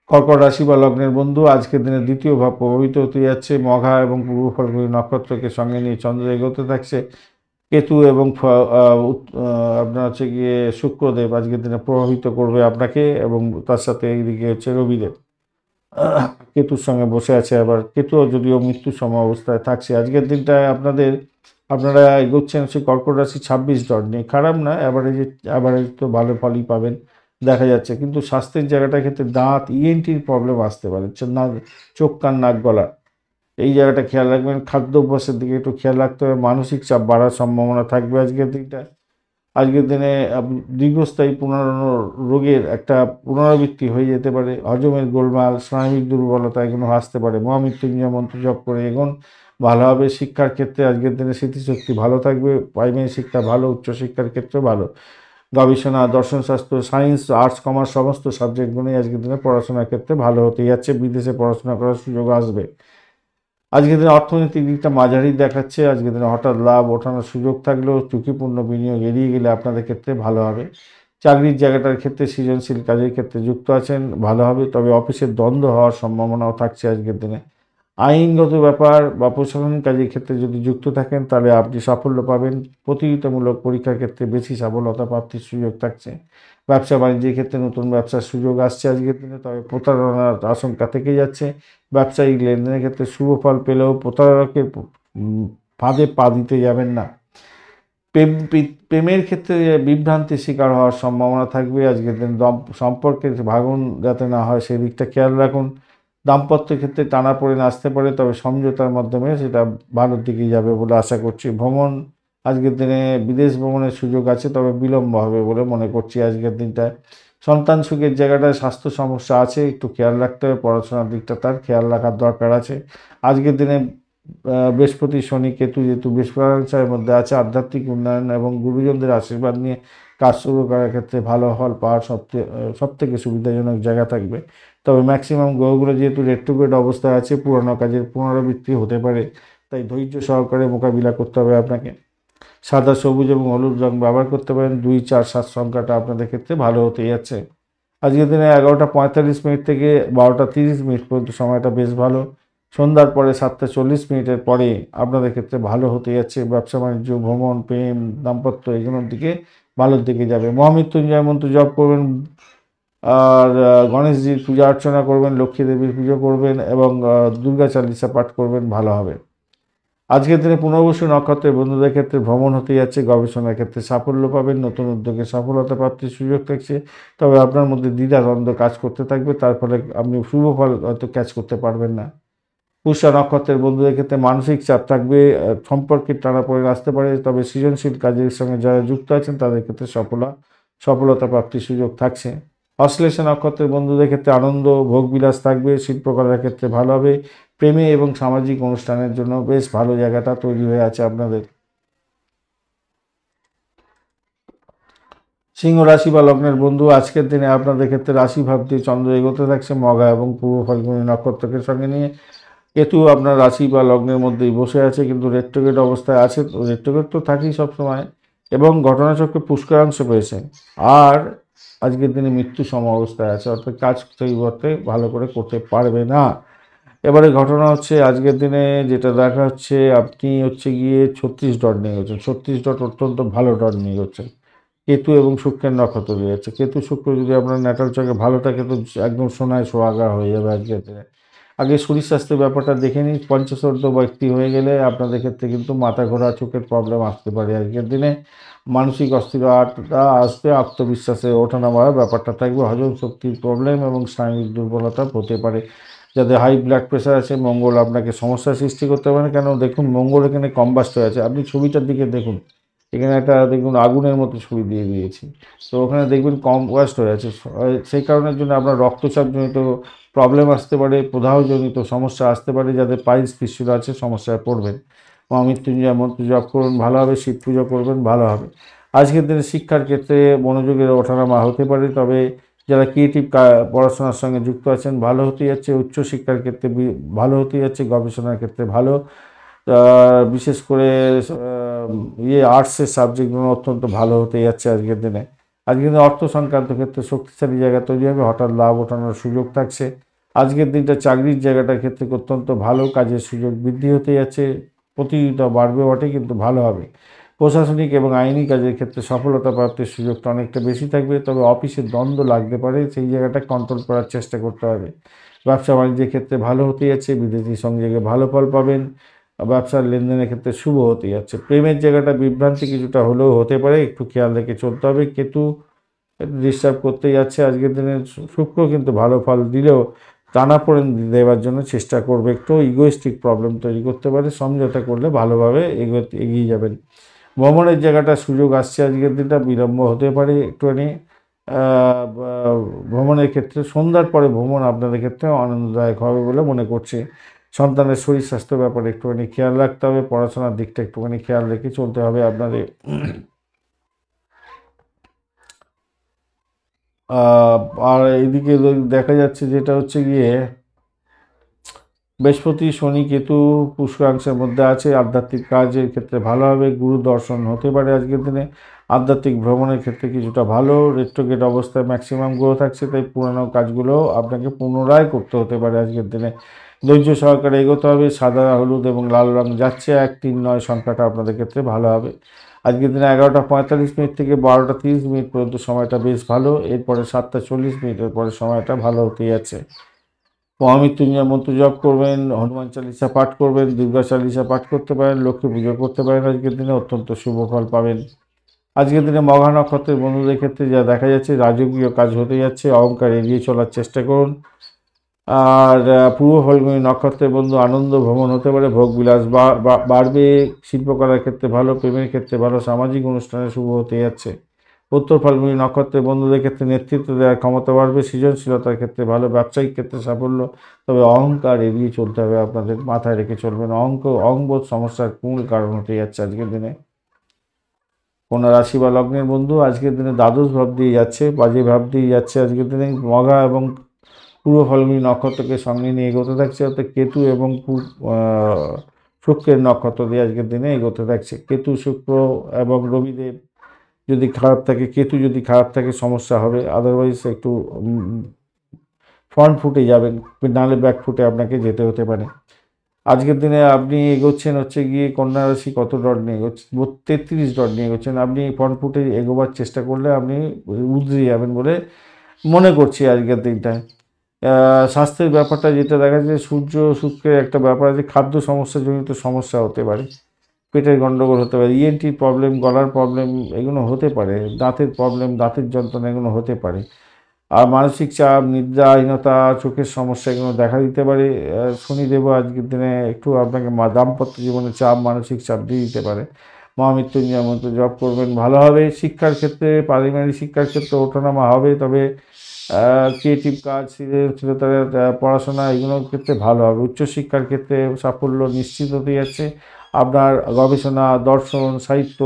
কর্কট রাশি বা লগ্নের বন্ধু, আজকের দিনে দ্বিতীয় ভাব প্রভাবিত হতে যাচ্ছে। মঘা এবং পূর্ব ফাল্গুনী নক্ষত্রকে সঙ্গে নিয়ে চন্দ্র এগোতে থাকছে। কেতু এবং আপনার হচ্ছে গিয়ে শুক্রদেব আজকের দিনে প্রভাবিত করবে আপনাকে, এবং তার সাথে এইদিকে হচ্ছে রবিদেব কেতুর সঙ্গে বসে আছে। আবার কেতুও যদিও মৃত্যুর সম অবস্থায় থাকছে আজকের দিনটায় আপনারা এগোচ্ছেন সেই কর্কট রাশি 26 ডট নিয়ে। খারাপ না, অ্যাভারেজ তো ভালো ফলই পাবেন দেখা যাচ্ছে। কিন্তু স্বাস্থ্যের জায়গাটার ক্ষেত্রে দাঁত, ইএনটির প্রবলেম আসতে পারে, চোখ, কান, নাক, গলা, এই জায়গাটা খেয়াল রাখবেন। খাদ্য অভ্যাসের দিকে একটু খেয়াল রাখতে হবে। মানসিক চাপ বাড়ার সম্ভাবনা থাকবে আজকের দিনটায়। আজকের দিনে দীর্ঘস্থায়ী পুনরানো রোগের একটা পুনরাবৃত্তি হয়ে যেতে পারে। হজমের গোলমাল, স্নায়বিক দুর্বলতা এগুলো আসতে পারে। মহামৃত্যুঞ্জয় মন্ত্র জপ করে এগোন, ভালো হবে। শিক্ষার ক্ষেত্রে আজকের দিনে স্মৃতিশক্তি ভালো থাকবে, প্রাইমারি শিক্ষা ভালো, উচ্চশিক্ষার ক্ষেত্রে ভালো। গবেষণা, দর্শনশাস্ত্র, সায়েন্স, আর্টস, কমার্স সমস্ত সাবজেক্টগুলোই আজকের দিনে পড়াশোনার ক্ষেত্রে ভালো হতে যাচ্ছে। বিদেশে পড়াশোনা করার সুযোগ আসবে। আজকের দিনে অর্থনৈতিক দিকটা মাঝারি দেখাচ্ছে। আজকের দিনে হঠাৎ লাভ ওঠানোর সুযোগ থাকলেও ঝুঁকিপূর্ণ বিনিয়োগ এড়িয়ে গেলে আপনাদের ক্ষেত্রে ভালো হবে। চাকরির জায়গাটার ক্ষেত্রে সৃজনশীল কাজের ক্ষেত্রে যুক্ত আছেন, ভালো হবে। তবে অফিসের দ্বন্দ্ব হওয়ার সম্ভাবনাও থাকছে আজকের দিনে। আইনগত ব্যাপার বা প্রশাসনিক কাজের ক্ষেত্রে যদি যুক্ত থাকেন তাহলে আপনি সাফল্য পাবেন। প্রতিযোগিতামূলক পরীক্ষার ক্ষেত্রে বেশি সফলতা প্রাপ্তির সুযোগ থাকছে। ব্যবসা বাণিজ্যের ক্ষেত্রে নতুন ব্যবসার সুযোগ আসছে আজকের দিনে, তবে প্রতারণার আশঙ্কা থেকে যাচ্ছে। ব্যবসায়িক লেনদেনের ক্ষেত্রে শুভ ফল পেলেও প্রতারকের ফাঁদে পা দিতে যাবেন না। প্রেমের ক্ষেত্রে বিভ্রান্তির শিকার হওয়ার সম্ভাবনা থাকবে আজকের দিন। সম্পর্কের ভাঙন যাতে না হয় সেদিকটা খেয়াল রাখুন। দাম্পত্যের ক্ষেত্রে টানাপোড়েন আসতে পারে, তবে সমঝোতার মাধ্যমে সেটা ভালোর দিকে যাবে বলে আশা করছি। ভ্রমণ, আজকের দিনে বিদেশ ভ্রমণের সুযোগ আছে, তবে বিলম্ব হবে বলে মনে করছি আজকের দিনটায়। সন্তান সুখের জায়গাটায় স্বাস্থ্য সমস্যা আছে, একটু খেয়াল রাখতে হবে। পড়াশোনার দিকটা তার খেয়াল রাখার দরকার আছে। আজকের দিনে বৃহস্পতি, শনি, কেতু যেহেতু বৃহস্পতির মধ্যে আছে, আধ্যাত্মিক উন্নয়ন এবং গুরুজনদের আশীর্বাদ নিয়ে কাজ শুরু করার ক্ষেত্রে ভালো ফল পাওয়ার সবথেকে সুবিধাজনক জায়গা থাকবে। তবে ম্যাক্সিমাম গ্রহগুলো যেহেতু রেট্রোগ্রেড অবস্থায় আছে, পুরনো কাজের পুনরাবৃত্তি হতে পারে। তাই ধৈর্য সহকারে মোকাবিলা করতে হবে আপনাকে। সাদা, সবুজ এবং হলুদ রং ব্যবহার করতে পারেন। 2, 4, 7 সংখ্যাটা আপনাদের ক্ষেত্রে ভালো হতে যাচ্ছে। আজকের দিনে 11টা 45 থেকে 12টা 30 পর্যন্ত সময়টা বেশ ভালো। সন্ধ্যার পরে 7টা 40 পরে আপনাদের ক্ষেত্রে ভালো হতে যাচ্ছে। ব্যবসা বাণিজ্য, ভ্রমণ, প্রেম, দাম্পত্য এগুলোর দিকে ভালোর দিকে যাবে। মহামৃত্যুঞ্জয় মন্ত্র জপ করবেন, আর গণেশজির পূজা অর্চনা করবেন, লক্ষ্মী দেবীর পুজো করবেন এবং দুর্গা চালিসা পাঠ করবেন, ভালো হবে। আজকের দিনে পুনর্বসু নক্ষত্রের বন্ধুদের ক্ষেত্রে ভ্রমণ হতে যাচ্ছে, গবেষণার ক্ষেত্রে সাফল্য পাবেন, নতুন উদ্যোগে সফলতা প্রাপ্তির সুযোগ থাকছে। তবে আপনার মধ্যে দ্বিধাদ্বন্দ্ব কাজ করতে থাকবে, তার ফলে আপনি শুভ ফল হয়তো ক্যাচ করতে পারবেন না। পুষ্যা নক্ষত্রের বন্ধুদের ক্ষেত্রে মানসিক চাপ থাকবে, সম্পর্কের টানাপোড়েন আসতে পারে, তবে সৃজনশীল কাজের সঙ্গে যারা যুক্ত আছেন তাদের ক্ষেত্রে সফলতা প্রাপ্তির সুযোগ থাকছে। অশ্লেষা নক্ষত্রের বন্ধুদের ক্ষেত্রে আনন্দ ভোগবিলাস থাকবে, শিল্পকলার ক্ষেত্রে ভালো হবে, প্রেমে এবং সামাজিক অনুষ্ঠানের জন্য বেশ ভালো জায়গাটা তৈরি হয়ে আছে আপনাদের। সিংহ রাশি বা লগ্নের বন্ধু, আজকের দিনে আপনাদের ক্ষেত্রে রাশি ভাবতে চন্দ্র এগোতে থাকছে মঘা এবং পূর্ব ফাল্গুনী নক্ষত্রকে সঙ্গে নিয়ে। কেতু আপনার রাশি বা লগ্নের মধ্যেই বসে আছে, কিন্তু রেট্রোগেট অবস্থায় আছে। তো রেট্রোগেট তো থাকেই সবসময়, এবং ঘটনাচক্রে পুষ্করাংশ পেয়েছে। আর আজকের দিনে মৃত্যু সম অবস্থায় আছে, অর্থাৎ কাজ সেই অর্থে ভালো করে করতে পারবে না। এবারে ঘটনা হচ্ছে আজকের দিনে যেটা দেখা হচ্ছে, আপনি হচ্ছে গিয়ে 36 ডট নিয়ে গেছেন। 36 ডট অত্যন্ত ভালো ডট নিয়ে গেছেন। কেতু এবং শুক্রের নক্ষত্র দিয়ে যাচ্ছে। কেতু শুক্র যদি আপনার ন্যাটাল চকে ভালো থাকে তো একদম সোনায় সোহাগা হয়ে যাবে আজকের দিনে। আগে শরীর স্বাস্থ্যের ব্যাপারটা দেখে নিন। পঞ্চশোর্ধ্ব ব্যক্তি হয়ে গেলে আপনাদের ক্ষেত্রে কিন্তু মাথা ঘোরা, চোখের প্রবলেম আসতে পারে আজকের দিনে। মানসিক অস্থিরতা আসবে, আত্মবিশ্বাসে ওঠানামার ব্যাপারটা থাকবে, হজম শক্তির প্রবলেম এবং স্নায়ুর দুর্বলতা হতে পারে। যাদের হাই ব্লাড প্রেশার আছে, মঙ্গল আপনাকে সমস্যার সৃষ্টি করতে পারে। কেন দেখুন, মঙ্গল এখানে কম্বাস্ট হয়ে আছে। আপনি ছবিটার দিকে দেখুন, এখানে একটা দেখুন আগুনের মতো ছবি দিয়ে দিয়েছি। তো ওখানে দেখবেন কম্বাস্ট হয়ে আছে। সেই কারণের জন্য আপনার রক্তচাপজনিত প্রবলেম আসতে পারে, প্রদাহজনিত সমস্যা আসতে পারে। যাদের পাইলস ফিস্টুলা আছে সমস্যায় পড়বেন। মহামৃত্যুঞ্জয় মন্ত্র জপ করুন, ভালো হবে। শিব পুজো করবেন, ভালো হবে। আজকের দিনে শিক্ষার ক্ষেত্রে মনোযোগের ওঠানামা হতে পারে, তবে যারা ক্রিয়েটিভ পড়াশোনার সঙ্গে যুক্ত আছেন ভালো হতে যাচ্ছে। উচ্চশিক্ষার ক্ষেত্রে ভালো হতে যাচ্ছে, গবেষণার ক্ষেত্রে ভালো। বিশেষ করে আর্টসের সাবজেক্টগুলো অত্যন্ত ভালো হতে যাচ্ছে আজকের দিনে। আজকের দিনে অর্থ সংক্রান্ত ক্ষেত্রে শক্তিশালী জায়গা তৈরি হবে, হঠাৎ লাভ ওঠানোর সুযোগ থাকছে। আজকের দিনটা চাকরির জায়গাটার ক্ষেত্রে অত্যন্ত ভালো, কাজের সুযোগ বৃদ্ধি হতে যাচ্ছে। প্রতিযোগিতা বাড়বে বটে, কিন্তু ভালো হবে। প্রশাসনিক এবং আইনি কাজের ক্ষেত্রে সফলতা প্রাপ্তির সুযোগটা অনেকটা বেশি থাকবে, তবে অফিসে দ্বন্দ্ব লাগতে পারে, সেই জায়গাটা কন্ট্রোল করার চেষ্টা করতে হবে। ব্যবসা বাণিজ্যের ক্ষেত্রে ভালো হতে যাচ্ছে, বিদেশি সংযোগে ভালো ফল পাবেন। ব্যবসার লেনদেনের ক্ষেত্রে শুভ হতে যাচ্ছে। প্রেমের জায়গাটা বিভ্রান্তি কিছুটা হলেও হতে পারে, একটু খেয়াল রেখে চলতে হবে। কেতু ডিস্টার্ব করতে যাচ্ছে আজকের দিনে। শুক্র কিন্তু ভালো ফল দিলেও টানাপোড়েন দেওয়ার জন্য চেষ্টা করবে, একটু ইগোইস্টিক প্রবলেম তৈরি করতে পারে। সমঝোতা করলে ভালোভাবে এগিয়ে যাবেন। ভ্রমণের জায়গাটা সুযোগ আসছে আজকের দিনটা, বিলম্ব হতে পারে একটুখানি। ভ্রমণের ক্ষেত্রে সন্ধ্যার পরে ভ্রমণ আপনাদের ক্ষেত্রে আনন্দদায়ক হবে বলে মনে করছি। সন্তানের শরীর স্বাস্থ্য ব্যাপারে একটুখানি খেয়াল রাখতে হবে, পড়াশোনার দিকটা একটুখানি খেয়াল রেখে চলতে হবে আপনাদের। আর এইদিকে দেখা যাচ্ছে যেটা হচ্ছে গিয়ে বৃহস্পতি শনি কেতু পুষ্করাংশের মধ্যে আছে, আধ্যাত্মিক কাজের ক্ষেত্রে ভালো হবে। গুরু দর্শন হতে পারে আজকের দিনে। আধ্যাত্মিক ভ্রমণের ক্ষেত্রে কিছুটা ভালো। রেট্রোগেট অবস্থায় ম্যাক্সিমাম গ্রহ থাকছে, তাই পুরানো কাজগুলো আপনাকে পুনরায় করতে হতে পারে আজকের দিনে। ধৈর্য সহকারে এগোতে হবে। সাদা, হলুদ এবং লাল রং যাচ্ছে, 1, 3, 9 সংখ্যাটা আপনাদের ক্ষেত্রে ভালো হবে। আজকের দিনে 11টা 45 থেকে 12টা 30 পর্যন্ত সময়টা বেশ ভালো। এরপরে 7টা 40 পরে সময়টা ভালো হতে যাচ্ছে। মহামৃত্যুঞ্জয় মন্ত্র জপ করবেন, হনুমান চালিসা পাঠ করবেন, দুর্গা চালিসা পাঠ করতে পারেন, লক্ষ্মী পুজো করতে পারেন। আজকের দিনে অত্যন্ত শুভ ফল পাবেন। আজকের দিনে মঘা নক্ষত্রের বন্ধুদের ক্ষেত্রে যা দেখা যাচ্ছে, রাজকীয় কাজ হতে যাচ্ছে, অহংকার এড়িয়ে চলার চেষ্টা করুন। আর পূর্ব ফাল্গুনী নক্ষত্রের বন্ধু আনন্দ ভ্রমণ হতে পারে, ভোগবিলাস বাড়বে। শিল্পকলার ক্ষেত্রে ভালো, প্রেমের ক্ষেত্রে ভালো, সামাজিক অনুষ্ঠানে শুভ হতে যাচ্ছে। উত্তর ফাল্গুনী নক্ষত্রের বন্ধুদের ক্ষেত্রে নেতৃত্ব দেওয়ার ক্ষমতা বাড়বে, সৃজনশীলতার ক্ষেত্রে ভালো, ব্যবসায়িক ক্ষেত্রে সাফল্য। তবে অহংকার এড়িয়ে চলতে হবে, আপনাদের মাথায় রেখে চলবেন। অহংবোধ সমস্যার মূল কারণ হতে যাচ্ছে আজকের দিনে। কন্যা রাশি বা লগ্নের বন্ধু, আজকের দিনে দ্বাদশ ভাব দিয়ে যাচ্ছে, বাজে ভাব দিয়ে যাচ্ছে। আজকের দিনে মঘা এবং পূর্ব ফাল্গুনী নক্ষত্রকে সঙ্গে নিয়ে এগোতে থাকছে, অর্থাৎ কেতু এবং শুক্রের নক্ষত্র দিয়ে আজকের দিনে এগোতে থাকছে। কেতু, শুক্র এবং রবিদেব যদি খারাপ থাকে, কেতু যদি খারাপ থাকে সমস্যা হবে, আদারওয়াইজ একটু ফ্রন্ট ফুটে যাবেন, নাহলে ব্যাক ফুটে আপনাকে যেতে হতে পারে। আজকের দিনে আপনি এগোচ্ছেন হচ্ছে গিয়ে কন্যা রাশি কত ডট নিয়ে এগোচ্ছেন, 33 ডট নিয়ে এগোচ্ছেন। আপনি ফ্রন্ট ফুটে এগোবার চেষ্টা করলে আপনি উতরে যাবেন বলে মনে করছি আজকের দিনটায়। স্বাস্থ্যের ব্যাপারটা যেটা দেখা যায়, সূর্য শুক্রের একটা ব্যাপার আছে, খাদ্য সমস্যাজনিত সমস্যা হতে পারে, পেটের গণ্ডগোল হতে পারে, ইএনটি প্রবলেম, গলার প্রবলেম এগুলো হতে পারে, দাঁতের প্রবলেম, দাঁতের যন্ত্রণা এগুলো হতে পারে। আর মানসিক চাপ, নিদ্রাহীনতা, চোখের সমস্যা এগুলো দেখা দিতে পারে। শনিদেবও আজকের দিনে একটু আপনাকে দাম্পত্য জীবনে চাপ, মানসিক চাপ দিয়ে দিতে পারে। মহামৃত্যুঞ্জয় মন্ত্র জপ করবেন, ভালো হবে। শিক্ষার ক্ষেত্রে, পারিবারিক শিক্ষার ক্ষেত্রে ওঠানামা হবে, তবে ক্রিয়েটিভ কাজ, সৃজনশীলতার পড়াশোনা এগুলোর ক্ষেত্রে ভালো হবে। উচ্চশিক্ষার ক্ষেত্রে সাফল্য নিশ্চিত হতে যাচ্ছে। আপনার গবেষণা, দর্শন, সাহিত্য,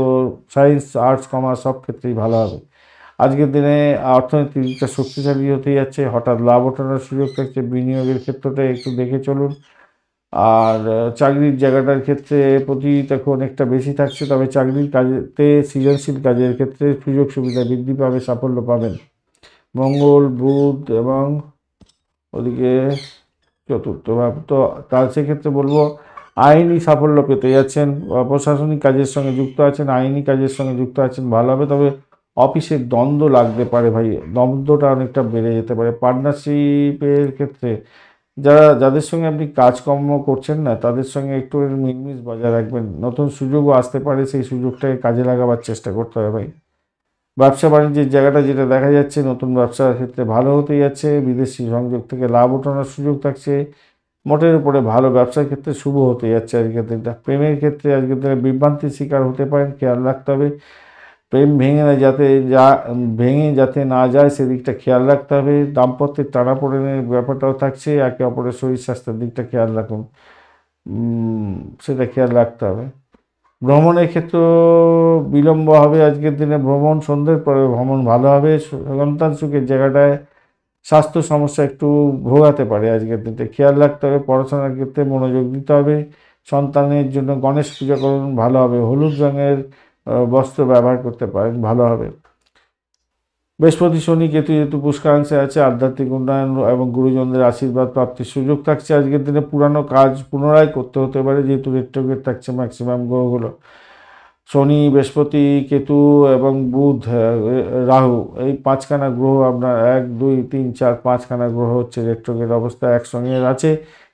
সায়েন্স, আর্টস, কমার্স সব ক্ষেত্রেই ভালো হবে। আজকের দিনে অর্থনীতিটা শক্তিশালী হতে যাচ্ছে, হঠাৎ লাভ ওঠানোর সুযোগ থাকছে। বিনিয়োগের ক্ষেত্রটা একটু দেখে চলুন। আর চাকরির জায়গাটার ক্ষেত্রে প্রতিযোগিতা অনেকটা বেশি থাকছে, তবে চাকরির কাজেতে, সৃজনশীল কাজের ক্ষেত্রে সুযোগ সুবিধা বৃদ্ধি পাবে, সাফল্য পাবেন। মঙ্গল, বুধ এবং ওদিকে চতুর্থ ভাব, তো তার সেক্ষেত্রে বলবো আইনি সাফল্য পেতে যাচ্ছেন। প্রশাসনিক কাজের সঙ্গে যুক্ত আছেন, আইনি কাজের সঙ্গে যুক্ত আছেন, ভালো হবে। তবে অফিসের দ্বন্দ্ব লাগতে পারে ভাই, দ্বন্দ্বটা অনেকটা বেড়ে যেতে পারে। পার্টনারশিপের ক্ষেত্রে যাদের সঙ্গে আপনি কাজকর্ম করছেন না, তাদের সঙ্গে একটু মিলমিশ বজায় রাখবেন। নতুন সুযোগও আসতে পারে, সেই সুযোগটাকে কাজে লাগাবার চেষ্টা করতে হবে ভাই। ব্যবসা বাণিজ্যের জায়গাটা যেটা দেখা যাচ্ছে, নতুন ব্যবসার ক্ষেত্রে ভালো হতে যাচ্ছে। বিদেশি সংযোগ থেকে লাভ ওঠানোর সুযোগ থাকছে। মোটের উপরে ভালো, ব্যবসার ক্ষেত্রে শুভ হতে যাচ্ছে আজকের দিনটা। প্রেমের ক্ষেত্রে আজকের দিনে বিভ্রান্তির শিকার হতে পারেন, খেয়াল রাখতে হবে। প্রেম ভেঙে যাতে না যায় সেদিকটা খেয়াল রাখতে হবে। দাম্পত্যের টানাপোড়েনের ব্যাপারটাও থাকছে, একে অপরের শরীর স্বাস্থ্যের দিকটা খেয়াল রাখুন, সেটা খেয়াল রাখতে হবে। ভ্রমণের ক্ষেত্রে বিলম্ব হবে আজকের দিনে, ভ্রমণ সন্ধ্যের পরে ভ্রমণ ভালো হবে। সন্তান সুখের জায়গাটায় স্বাস্থ্য সমস্যা একটু ভোগাতে পারে আজকের দিনটা, খেয়াল রাখতে হবে। পড়াশোনার ক্ষেত্রে মনোযোগ দিতে হবে। সন্তানের জন্য গণেশ পূজা করুন, ভালো হবে। হলুদ রঙের বস্ত্র ব্যবহার করতে পারেন, ভালো হবে। বৃহস্পতি, শনি, কেতু যেহেতু পুষ্করাংশে আছে, আধ্যাত্মিক উন্নয়ন এবং গুরুজনদের আশীর্বাদ প্রাপ্তির সুযোগ থাকছে। আজকের দিনে পুরানো কাজ পুনরায় করতে হতে পারে, যেহেতু রেট্রোগ্রেড থাকছে ম্যাক্সিমাম গ্রহগুলো। শনি, বৃহস্পতি, কেতু এবং বুধ, রাহু, এই পাঁচখানা গ্রহ আপনার 1, 2, 3, 4, পাঁচখানা গ্রহ হচ্ছে রেট্রোগ্রেড অবস্থা একসঙ্গে আছে।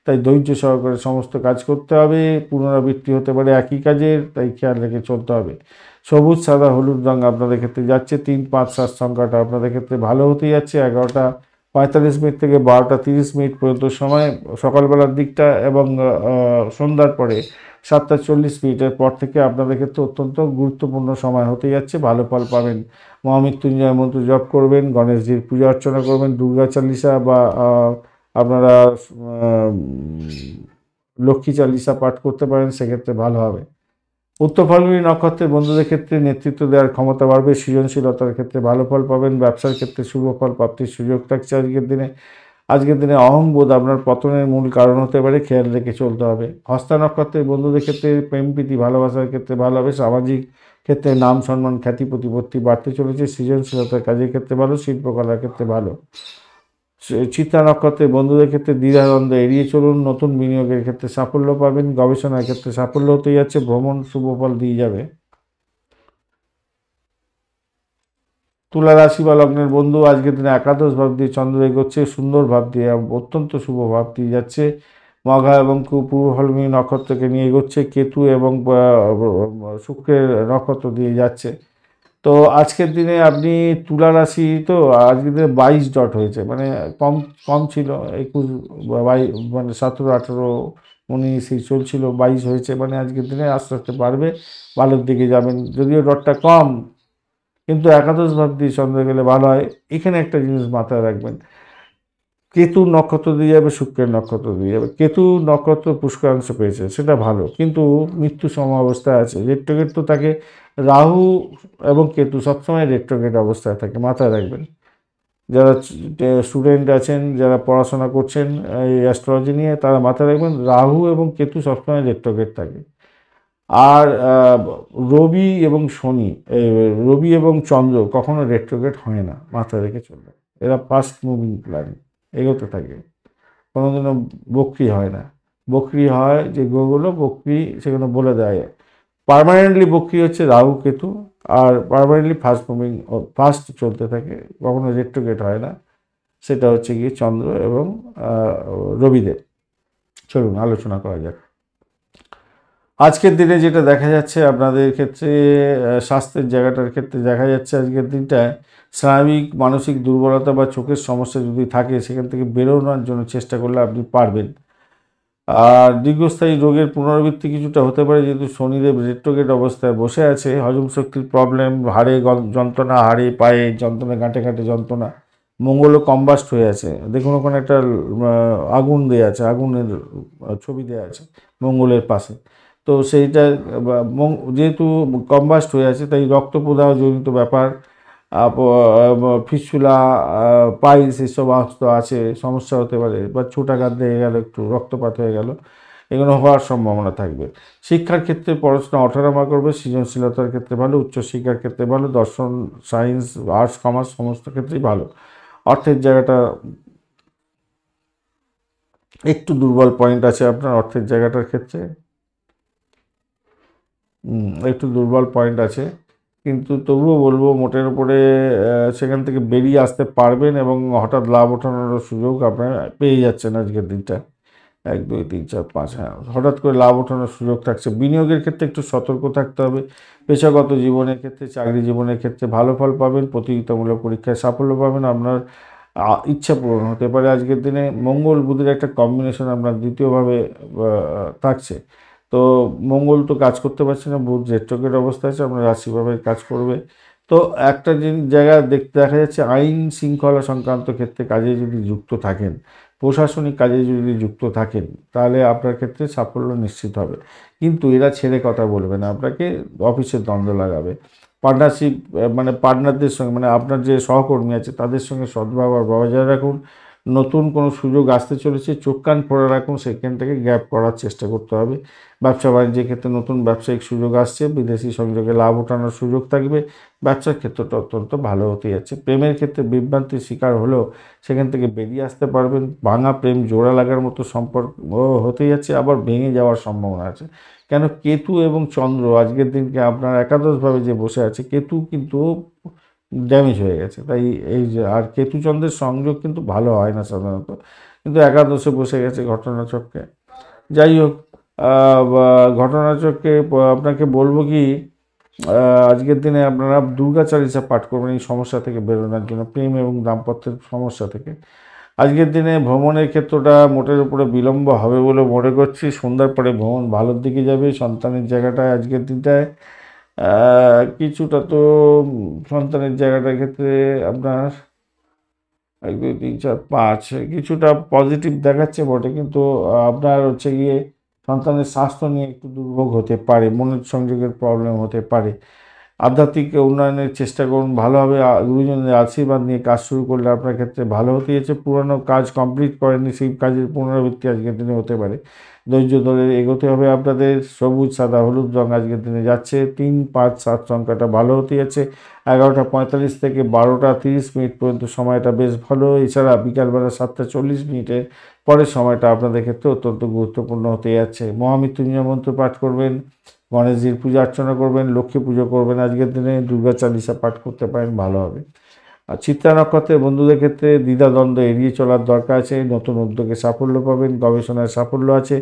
তাই ধৈর্য সহকারে সমস্ত কাজ করতে হবে। পুনরাবৃত্তি হতে পারে একই কাজের, তাই খেয়াল রেখে চলতে হবে। সবুজ, সাদা, হলুদ রঙ আপনাদের ক্ষেত্রে যাচ্ছে। 3, 5, 7 সংখ্যাটা আপনাদের ক্ষেত্রে ভালো হতে যাচ্ছে। 11:45 থেকে 12:30 পর্যন্ত সময় সকালবেলার দিকটা, এবং সন্ধ্যার পরে 7:40 পর থেকে আপনাদের ক্ষেত্রে অত্যন্ত গুরুত্বপূর্ণ সময় হতে যাচ্ছে, ভালো ফল পাবেন। মহামৃত্যুঞ্জয় মন্ত্র জপ করবেন, গণেশজির পূজা অর্চনা করবেন, দুর্গা চালিসা বা আপনারা লক্ষ্মী চালিসা পাঠ করতে পারেন, সেক্ষেত্রে ভালো হবে। উত্তর ফাল্গুনী নক্ষত্রের বন্ধুদের ক্ষেত্রে নেতৃত্ব দেওয়ার ক্ষমতা বাড়বে, সৃজনশীলতার ক্ষেত্রে ভালো ফল পাবেন। ব্যবসার ক্ষেত্রে শুভ ফল প্রাপ্তির সুযোগ থাকছে আজকের দিনে অহংবোধ আপনার পতনের মূল কারণ হতে পারে, খেয়াল রেখে চলতে হবে। হস্তা নক্ষত্রের বন্ধুদের ক্ষেত্রে প্রেম প্রীতি ভালোবাসার ক্ষেত্রে ভালো হবে। সামাজিক ক্ষেত্রে নাম সম্মান খ্যাতি প্রতিপত্তি বাড়তে চলেছে। সৃজনশীলতার কাজের ক্ষেত্রে ভালো, শিল্পকলার ক্ষেত্রে ভালো। চিত্রা নক্ষত্রের বন্ধুদের ক্ষেত্রে দ্বিধাদ্বন্দ্ব এড়িয়ে চলুন। নতুন বিনিয়োগের ক্ষেত্রে সাফল্য পাবেন। গবেষণার ক্ষেত্রে সাফল্য হতে যাচ্ছে। ভ্রমণ শুভ ফল দিয়ে যাবে। তুলা রাশি বা লগ্নের বন্ধু আজকের দিনে একাদশ ভাব দিয়ে চন্দ্র এগোচ্ছে, সুন্দর ভাব দিয়ে, অত্যন্ত শুভ ভাব দিয়ে যাচ্ছে। মঘা এবং পূর্ব ফাল্গুনী নক্ষত্রকে নিয়ে এগোচ্ছে। কেতু এবং শুক্রের নক্ষত্র দিয়ে যাচ্ছে। তো আজকের দিনে আপনি তুলা রাশি, তো আজকের দিনে 22 ডট হয়েছে, মানে কম কম ছিল, 21, 22, মানে 17, 18, 19 এই চলছিল, 22 হয়েছে, মানে আজকের দিনে আস্তে আস্তে বাড়বে, ভালোর দিকে যাবেন। যদিও ডটটা কম, কিন্তু একাদশ ভাব দিয়ে চন্দ্র গেলে ভালো হয়। এখানে একটা জিনিস মাথায় রাখবেন, কেতু নক্ষত্র দিয়ে যাবে, শুক্রের নক্ষত্র দিয়ে যাবে। কেতু নক্ষত্র পুষ্করাংশ পেয়েছে, সেটা ভালো, কিন্তু মৃত্যু সম অবস্থায় আছে। রেট্রোগেট তো তাকে, রাহু এবং কেতু সবসময় রেট্রোগেট অবস্থায় থাকে, মাথায় রাখবেন। যারা স্টুডেন্ট আছেন, যারা পড়াশোনা করছেন এই অ্যাস্ট্রোলজি নিয়ে, তারা মাথায় রাখবেন রাহু এবং কেতু সবসময় রেট্রোগেট থাকে। আর রবি এবং শনি, রবি এবং চন্দ্র কখনো রেট্রোগেট হয় না, মাথায় রেখে চলবে। এরা ফাস্ট মুভিং প্ল্যানেট, এগোতে থাকে, কোনোদিনও বক্রি হয় না। বক্রি হয় যে গ্রহগুলো বক্রি, সেগুলো বলে দেয়। পার্মানেন্টলি বক্রি হচ্ছে রাহু কেতু, আর পার্মানেন্টলি ফাস্ট মুভিং, ফাস্ট চলতে থাকে, কখনো রেট্রোগেট হয় না, সেটা হচ্ছে গিয়ে চন্দ্র এবং রবিদের। চলুন আলোচনা করা যাক। আজকের দিনে যেটা দেখা যাচ্ছে আপনাদের ক্ষেত্রে, স্বাস্থ্যের জায়গাটার ক্ষেত্রে দেখা যাচ্ছে আজকের দিনটায় স্নায়বিক মানসিক দুর্বলতা বা চোখের সমস্যা যদি থাকে, সেখান থেকে বেরোনোর জন্য চেষ্টা করলে আপনি পারবেন। আর দীর্ঘস্থায়ী রোগের পুনরাবৃত্তি কিছুটা হতে পারে, যেহেতু শনিদেব রেট্রোগেট অবস্থায় বসে আছে। হজম শক্তির প্রবলেম, হাড়ে যন্ত্রণা, হাড়ে পায়ে যন্ত্রণা, গাঁটে গাঁটে যন্ত্রণা। মঙ্গলও কম্বাস্ট হয়ে আছে, দেখুন ওখানে একটা আগুন দেওয়া আছে, আগুনের ছবি দেওয়া আছে মঙ্গলের পাশে। তো সেইটা যেহেতু কম্বাস্ট হয়ে আছে, তাই রক্ত প্রদাহ জনিত ব্যাপার, ফিসুলা, পাইলস, এসব আছে, সমস্যা হতে পারে। বা ছোটাঘাত লেগে গেল, একটু রক্তপাত হয়ে গেল, এগুলো হওয়ার সম্ভাবনা থাকবে। শিক্ষার ক্ষেত্রে পড়াশোনা ওঠানামা করবে, সৃজনশীলতার ক্ষেত্রে ভালো, উচ্চশিক্ষার ক্ষেত্রে ভালো, দর্শন, সায়েন্স, আর্টস, কমার্স সমস্ত ক্ষেত্রেই ভালো। অর্থের জায়গাটা একটু দুর্বল পয়েন্ট আছে আপনার, অর্থের জায়গাটার ক্ষেত্রে একটু দুর্বল পয়েন্ট আছে, কিন্তু তবুও বলবো মোটের উপরে সেখান থেকে বেরিয়ে আসতে পারবেন এবং হঠাৎ লাভ ওঠানোর সুযোগ আপনারা পেয়ে যাচ্ছেন আজকের দিনটা। 1 2 3 4 5, হ্যাঁ, হঠাৎ করে লাভ ওঠানোর সুযোগ থাকছে। বিনিয়োগের ক্ষেত্রে একটু সতর্ক থাকতে হবে। পেশাগত জীবনের ক্ষেত্রে, চাকরি জীবনের ক্ষেত্রে ভালো ফল পাবেন, প্রতিযোগিতামূলক পরীক্ষায় সাফল্য পাবেন, আপনার ইচ্ছা পূরণ হতে পারে। আজকের দিনে মঙ্গল বুধের একটা কম্বিনেশন আপনার দ্বিতীয়ভাবে থাকছে। তো মঙ্গল তো কাজ করতে পারছে না, বুধ রেট্রোগেট অবস্থায় আছে, আপনার রাশিভাবে কাজ করবে। তো একটা জায়গা দেখা যাচ্ছে, আইন শৃঙ্খলা সংক্রান্ত ক্ষেত্রে কাজে যদি যুক্ত থাকেন, প্রশাসনিক কাজে যদি যুক্ত থাকেন, তাহলে আপনার ক্ষেত্রে সাফল্য নিশ্চিত হবে। কিন্তু এরা ছেড়ে কথা বলবে না, আপনাকে অফিসের দ্বন্দ্ব লাগাবে। পার্টনারশিপ, মানে পার্টনারদের সঙ্গে, মানে আপনার যে সহকর্মী আছে তাদের সঙ্গে সদ্ব্যবহার বজায় রাখুন। নতুন কোনো সুযোগ আসতে চলেছে, চোখ কান খোলা রাখুন, সেখান থেকে গ্যাপ করার চেষ্টা করতে হবে। ব্যবসা বাণিজ্যের ক্ষেত্রে নতুন ব্যবসায়িক সুযোগ আসছে, বিদেশি সংযোগে লাভ ওঠানোর সুযোগ থাকবে। ব্যবসার ক্ষেত্রটা অত্যন্ত ভালো হতে যাচ্ছে। প্রেমের ক্ষেত্রে বিভ্রান্তির শিকার হলেও সেখান থেকে বেরিয়ে আসতে পারবেন। ভাঙা প্রেম জোড়া লাগার মতো সম্পর্ক হতে যাচ্ছে, আবার ভেঙে যাওয়ার সম্ভাবনা আছে। কেন, কেতু এবং চন্দ্র আজকের দিনকে আপনার একাদশভাবে যে বসে আছে, কেতু কিন্তু ড্যামেজ হয়ে গেছে। তাই এই যে, আর কেতু চন্দ্রের সংযোগ কিন্তু ভালো হয় না সাধারণত, কিন্তু একাদশে বসে গেছে ঘটনাচক্রে। যাই হোক, ঘটনাচক্রে আপনাকে বলবো কি, আজকের দিনে আপনারা দুর্গা চালিসা পাঠ করবেন এই সমস্যা থেকে বেরোনোর জন্য, প্রেম এবং দাম্পত্যের সমস্যা থেকে। আজকের দিনে ভ্রমণের ক্ষেত্রটা মোটের উপরে বিলম্ব হবে বলে মনে করছি। সন্ধ্যার পরে ভ্রমণ ভালোর দিকে যাবে। সন্তানের জায়গাটায় আজকের দিনটায় কিছুটা তো সন্তানের জায়গাটার ক্ষেত্রে আপনার 1 2 3 4 5 কিছুটা পজিটিভ দেখাচ্ছে বটে, কিন্তু আপনার হচ্ছে গিয়ে সন্তানের স্বাস্থ্য নিয়ে একটু দুর্ভোগ হতে পারে, মনের সংযোগের প্রবলেম হতে পারে। আধ্যাত্মিক উন্নয়নের চেষ্টা করুন, ভালোভাবে গুরুজনদের আশীর্বাদ নিয়ে কাজ শুরু করলে আপনার ক্ষেত্রে ভালো হতে যাচ্ছে। পুরনো কাজ কমপ্লিট করেননি, সেই কাজের পুনরাবৃত্তি আজকের দিনে হতে পারে। ধৈর্য ধরে এগোতে হবে আপনাদের। সবুজ, সাদা, হলুদ রঙ আজকের দিনে যাচ্ছে। 3 5 7 সংখ্যাটা ভালো হতে যাচ্ছে। 11টা 45 থেকে 12টা 30 মিনিট পর্যন্ত সময়টা বেশ ভালো। এছাড়া বিকালবেলা 7টা 40 মিনিটের পরের সময়টা আপনাদের ক্ষেত্রে অত্যন্ত গুরুত্বপূর্ণ হতে যাচ্ছে। মহামৃত্যুঞ্জয় মন্ত্র পাঠ করবেন, গণেশজির পূজা অর্চনা করবেন, লক্ষ্মী পুজো করবেন। আজকের দিনে দুর্গা চালিসা পাঠ করতে পারেন, ভালো হবে। আর চিত্রা নক্ষত্রের বন্ধুদের ক্ষেত্রে দ্বিধাদ্বন্দ্ব এড়িয়ে চলার দরকার আছে। নতুন উদ্যোগে সাফল্য পাবেন, গবেষণায় সাফল্য আছে।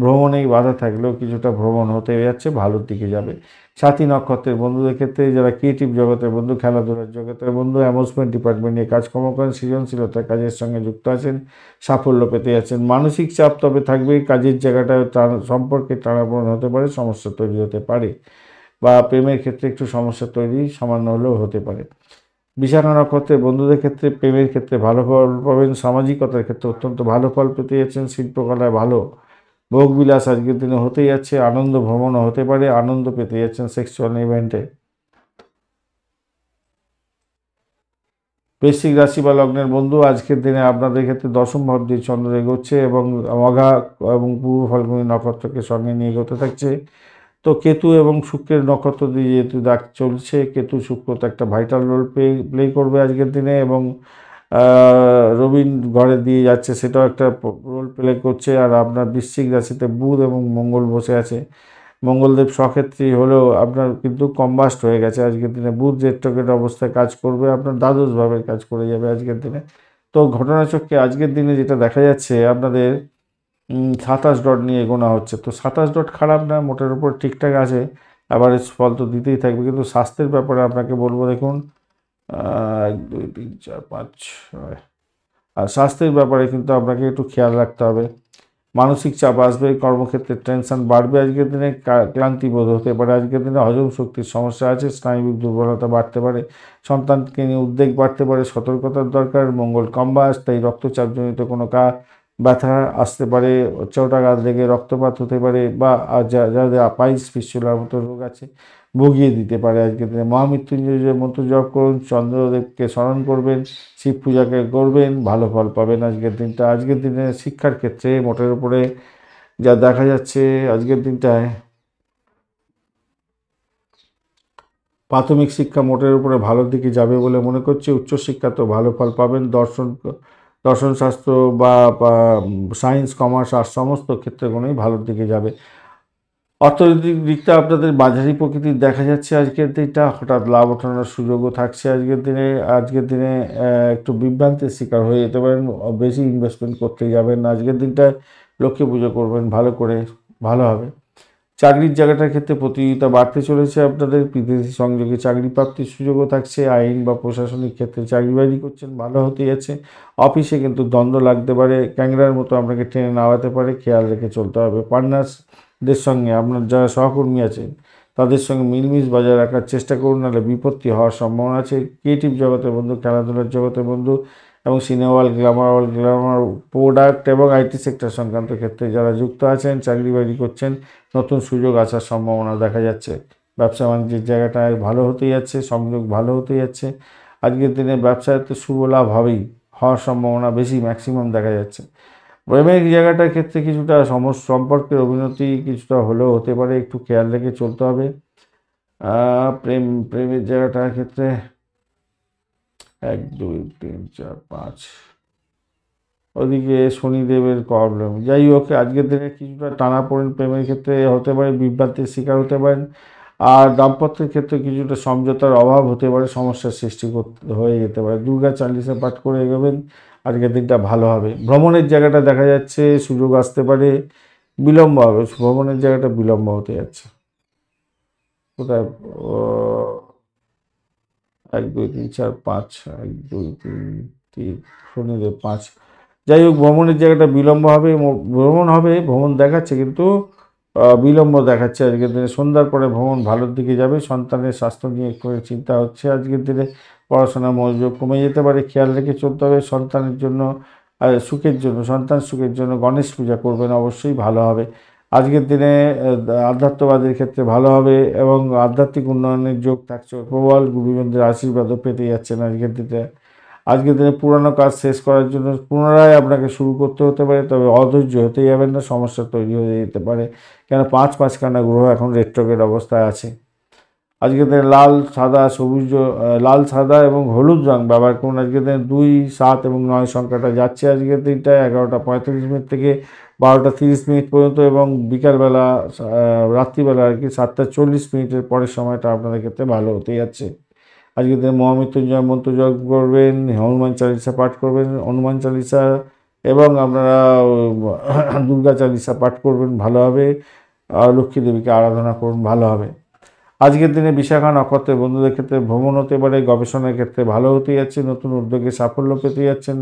ভ্রমণে বাধা থাকলেও কিছুটা ভ্রমণ হতে যাচ্ছে, ভালোর দিকে যাবে। সাথী নক্ষত্রের বন্ধুদের ক্ষেত্রে যারা ক্রিয়েটিভ জগতের বন্ধু, খেলাধুলার জগতের বন্ধু, অ্যামুজমেন্ট ডিপার্টমেন্ট নিয়ে কাজকর্ম করেন, সৃজনশীলতার কাজের সঙ্গে যুক্ত আছেন, সাফল্য পেতে যাচ্ছেন। মানসিক চাপ তবে থাকবে, কাজের জায়গাটায় সম্পর্কে টানাপোড়েন হতে পারে, সমস্যা তৈরি হতে পারে, বা প্রেমের ক্ষেত্রে একটু সমস্যা তৈরি সামান্য হলেও হতে পারে। বিশাখা নক্ষত্রের বন্ধুদের ক্ষেত্রে প্রেমের ক্ষেত্রে ভালো ফল পাবেন, সামাজিকতার ক্ষেত্রে অত্যন্ত ভালো ফল পেতে যাচ্ছেন, শিল্পকলায় ভালো, ভোগবিলাস আজকের দিনে হতেই যাচ্ছে, আনন্দ ভ্রমণও হতে পারে, আনন্দ পেতে যাচ্ছেন সেক্সুয়াল ইভেন্টে। বৃশ্চিক রাশি বা লগ্নের বন্ধু, আজকের দিনে আপনাদের ক্ষেত্রে দশম ভাব দিয়ে চন্দ্র এগোচ্ছে এবং মঘা এবং পূর্ব ফাল্গুনী নক্ষত্রকে সঙ্গে নিয়ে এগোতে থাকছে। তো কেতু এবং শুক্রের নক্ষত্র দিয়ে যেহেতু দাগ চলছে, কেতু শুক্র তো একটা ভাইটাল রোল প্লে করবে আজকের দিনে, এবং রবি ঘরে দিয়ে যাচ্ছে, সেটাও একটা রোল প্লে করছে। আর আপনার বৃশ্চিক রাশিতে বুধ এবং মঙ্গল বসে আছে। মঙ্গলদেব স্বক্ষেত্রী হলেও আপনার কিন্তু কম্বাস্ট হয়ে গেছে আজকের দিনে। বুধ রেট্রোগেট অবস্থায় কাজ করবে, আপনার দ্বাদশভাবে কাজ করে যাবে আজকের দিনে। তো ঘটনাচক্রে আজকের দিনে যেটা দেখা যাচ্ছে, আপনাদের 27 ডট নিয়ে এগোনো হচ্ছে। তো 27 ডট খারাপ না, মোটের উপর ঠিকঠাক আছে, অ্যাভারেজ ফল তো দিতেই থাকবে। কিন্তু স্বাস্থ্যের ব্যাপারে আপনাকে বলবো, দেখুন 1 2 3 4 5 6, আর স্বাস্থ্যের ব্যাপারে কিন্তু আপনাকে একটু খেয়াল রাখতে হবে। মানসিক চাপ আসবে, কর্মক্ষেত্রে টেনশন বাড়বে আজকের দিনে, ক্লান্তি বোধ হতে পারে আজকের দিনে, হজম শক্তির সমস্যা আছে, স্নায়বিক দুর্বলতা বাড়তে পারে, সন্তানকে নিয়ে উদ্বেগ বাড়তে পারে, সতর্কতার দরকার। মঙ্গল কম্বাস, তাই রক্তচাপজনিত কোনো ব্যথা আসতে পারে, চোটাঘাত লেগে রক্তপাত হতে পারে, বা যাদের পাইলস ফিস্টুলার মতো রোগ আছে ভুগিয়ে দিতে পারে আজকের দিনে। মহামৃত্যুঞ্জয় মন্ত্র জপ করুন, চন্দ্রদেবকে স্মরণ করবেন, শিব পূজাকে করবেন, ভালো ফল পাবেন আজকের দিনটা। আজকের দিনে শিক্ষার ক্ষেত্রে মোটের উপরে যা দেখা যাচ্ছে আজকের দিনটায়, প্রাথমিক শিক্ষা মোটের উপরে ভালোর দিকে যাবে বলে মনে করছি। উচ্চশিক্ষা তো ভালো ফল পাবেন, দর্শনশাস্ত্র বা সায়েন্স, কমার্স, আর্টস সমস্ত ক্ষেত্রগুলোই ভালোর দিকে যাবে। অর্থনৈতিক দিকটা আপনাদের মাঝারি প্রকৃতির দেখা যাচ্ছে আজকের দিনটা। হঠাৎ লাভ ওঠানোর সুযোগও থাকছে আজকের দিনে। আজকের দিনে একটু বিভ্রান্তির শিকার হয়ে যেতে পারেন, বেশি ইনভেস্টমেন্ট করতে যাবেন না আজকের দিনটায়। লক্ষ্মী পুজো করবেন ভালো করে, ভালো হবে। চাকরির জায়গাটার ক্ষেত্রে প্রতিযোগিতা বাড়তে চলেছে আপনাদের, বিদেশি সংযোগে চাকরি প্রাপ্তির সুযোগও থাকছে। আইন বা প্রশাসনিক ক্ষেত্রে চাকরি বাকরি করছেন, ভালো হতে যাচ্ছে। অফিসে কিন্তু দ্বন্দ্ব লাগতে পারে, ক্যাংরার মতো আপনাকে টেনে নামাতে পারে, খেয়াল রেখে চলতে হবে। পার্টনার্সদের সঙ্গে আপনার যারা সহকর্মী আছেন তাদের সঙ্গে মিলমিশ বজায় রাখার চেষ্টা করুন, নাহলে বিপত্তি হওয়ার সম্ভাবনা আছে। ক্রিয়েটিভ জগতের বন্ধু, খেলাধুলার জগতের বন্ধু এবং সিনেমা হল, গ্ল্যামার প্রোডাক্ট এবং আইটি সেক্টর সংক্রান্ত ক্ষেত্রে যারা যুক্ত আছেন, চাকরি বাকরি করছেন, নতুন সুযোগ আসার সম্ভাবনা দেখা যাচ্ছে। ব্যবসা বাণিজ্যের জায়গাটায় ভালো হতে যাচ্ছে, সংযোগ ভালো হতে যাচ্ছে। আজকের দিনে ব্যবসাতে শুভ লাভ হওয়ার সম্ভাবনা বেশি, ম্যাক্সিমাম দেখা যাচ্ছে। প্রেমের জায়গাটার ক্ষেত্রে কিছুটা সম্পর্কের অবনতি কিছুটা হলেও হতে পারে, একটু খেয়াল রেখে চলতে হবে। প্রেমের জায়গাটার ক্ষেত্রে 1 2 3 4 5, ওদিকে শনিদেবের প্রবলেম। যাই হোক, আজকের দিনে কিছুটা টানাপোড়েন প্রেমের ক্ষেত্রে হতে পারে, বিভ্রান্তির শিকার হতে পারেন। আর দাম্পত্যের ক্ষেত্রে কিছুটা সমঝোতার অভাব হতে পারে, সমস্যার সৃষ্টি হয়ে যেতে পারে। দুর্গা চালিসা পাঠ করে এগোবেন, আজকের দিনটা ভালো হবে। ভ্রমণের জায়গাটা দেখা যাচ্ছে সুযোগ আসতে পারে, বিলম্ব হবে, ভ্রমণের জায়গাটা বিলম্ব হতে যাচ্ছে। কোথায় 1 2 3 4 5, 1 2 3 3, শনিদেব 5। যাই হোক, ভ্রমণের জায়গাটা বিলম্ব হবে, ভ্রমণ দেখাচ্ছে, কিন্তু বিলম্ব দেখাচ্ছে আজকের দিনে। সন্ধ্যার পরে ভ্রমণ ভালোর দিকে যাবে। সন্তানের স্বাস্থ্য নিয়ে একটু চিন্তা হচ্ছে আজকের দিনে, পড়াশোনার মনোযোগ কমে যেতে পারে, খেয়াল রেখে চলতে হবে। সন্তানের জন্য সন্তান সুখের জন্য গণেশ পূজা করবেন, অবশ্যই ভালো হবে আজকের দিনে। আধ্যাত্মবাদের ক্ষেত্রে ভালো হবে এবং আধ্যাত্মিক উন্নয়নের যোগ থাকছে প্রবল। গুরুজনদের আশীর্বাদও পেতে যাচ্ছেন আজকের দিনে। আজকের দিনে পুরানো কাজ শেষ করার জন্য পুনরায় আপনাকে শুরু করতে হতে পারে, তবে অধৈর্য হতে যাবেন না, সমস্যা তৈরি হয়ে যেতে পারে। কেন 5 গ্রহ এখন রেট্রোগেট অবস্থায় আছে। আজকের দিনে লাল, সাদা এবং হলুদ রং ব্যবহার করুন। আজকের দিনে 2 7 এবং 9 সংখ্যাটা যাচ্ছে আজকের দিনটায় 11টা 45 মিনিট থেকে 12টা 30 মিনিট পর্যন্ত, এবং বিকালবেলা রাত্রিবেলা আর কি 7টা 40 মিনিটের পরের সময়টা আপনাদের ক্ষেত্রে ভালো হতে যাচ্ছে। আজকের দিনে মহামৃত্যুঞ্জয় মন্ত্র জপ করবেন, হনুমান চালিসা পাঠ করবেন, হনুমান চালিসা এবং আপনারা দুর্গা চালিসা পাঠ করবেন, ভালো হবে। লক্ষ্মী দেবীকে আরাধনা করুন, ভালো হবে। আজকের দিনে বিশাখা নক্ষত্রের বন্ধুদের ক্ষেত্রে ভ্রমণ হতে পারে, গবেষণার ক্ষেত্রে ভালো হতে যাচ্ছে, নতুন উদ্যোগে সাফল্য পেতে যাচ্ছেন।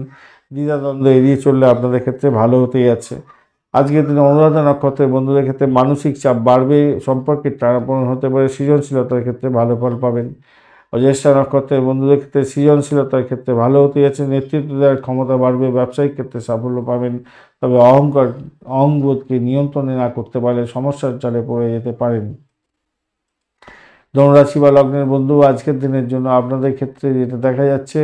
দ্বিধাদ্বন্দ্ব এড়িয়ে চললে আপনাদের ক্ষেত্রে ভালো হতে যাচ্ছে। আজকের দিনে অনুরাধা নক্ষত্রের বন্ধুদের ক্ষেত্রে মানসিক চাপ বাড়বে, সম্পর্কের টানাপোড়েন হতে পারে, সৃজনশীলতার ক্ষেত্রে ভালো ফল পাবেন। জ্যেষ্ঠা নক্ষত্রের বন্ধুদের ক্ষেত্রে সৃজনশীলতার ক্ষেত্রে ভালো হতে যাচ্ছে, নেতৃত্ব দেওয়ার ক্ষমতা বাড়বে, ব্যবসায়িক ক্ষেত্রে সাফল্য পাবেন। তবে অহংবোধকে নিয়ন্ত্রণে না করতে পারলে সমস্যার জালে পড়ে যেতে পারেন। ধনুরাশি বা লগ্নের বন্ধু, আজকের দিনের জন্য আপনাদের ক্ষেত্রে যেটা দেখা যাচ্ছে,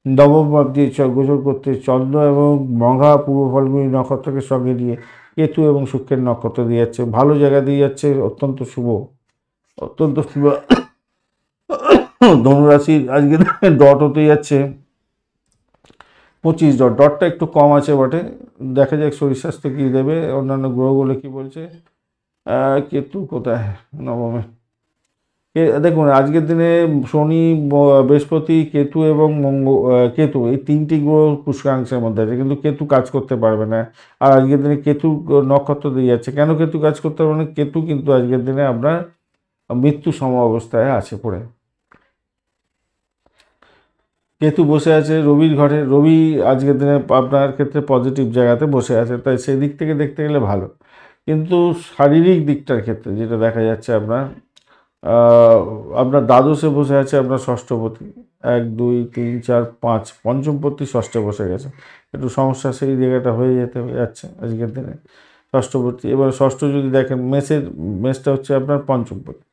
নবম ভাব দিয়ে গোচর করতে চন্দ্র এবং মঘা পূর্ব ফাল্গুনী নক্ষত্রকে সঙ্গে নিয়ে কেতু এবং শুক্রের নক্ষত্র দিয়ে যাচ্ছে, ভালো জায়গা দিয়ে যাচ্ছে, অত্যন্ত শুভ, অত্যন্ত শুভ। ধনুরাশির আজকে ডট হতে যাচ্ছে 25 ডট, ডটটা একটু কম আছে বটে, দেখা যাক শরীর স্বাস্থ্য কী দেবে, অন্যান্য গ্রহগুলো কী বলছে। কেতু কোথায় নবমে, দেখুন আজকের দিনে শনি, বৃহস্পতি, কেতু এবং কেতু এই তিনটি গ্রহ পুষ্করাংশের মধ্যে আছে, কিন্তু কেতু কাজ করতে পারবে না। আর আজকের দিনে কেতু নক্ষত্র দিয়ে যাচ্ছে, কেন কেতু কাজ করতে পারবে না? কেতু কিন্তু আজকের দিনে আপনার মৃত্যু সম অবস্থায় আছে পড়ে। কেতু বসে আছে রবির ঘরে, রবি আজকের দিনে আপনার ক্ষেত্রে পজিটিভ জায়গাতে বসে আছে, তাই সেই দিক থেকে দেখতে গেলে ভালো। কিন্তু শারীরিক দিকটার ক্ষেত্রে যেটা দেখা যাচ্ছে আপনার দ্বাদশে বসে আছে আপনার ষষ্ঠপতি, 1 2 3 4 5 পঞ্চমপতি ষষ্ঠে বসে গেছে, একটু সমস্যা সেই জায়গাটা হয়ে যাচ্ছে আজকের দিনে ষষ্ঠপতি। এবার ষষ্ঠ যদি দেখেন মেষটা হচ্ছে আপনার পঞ্চমপতি,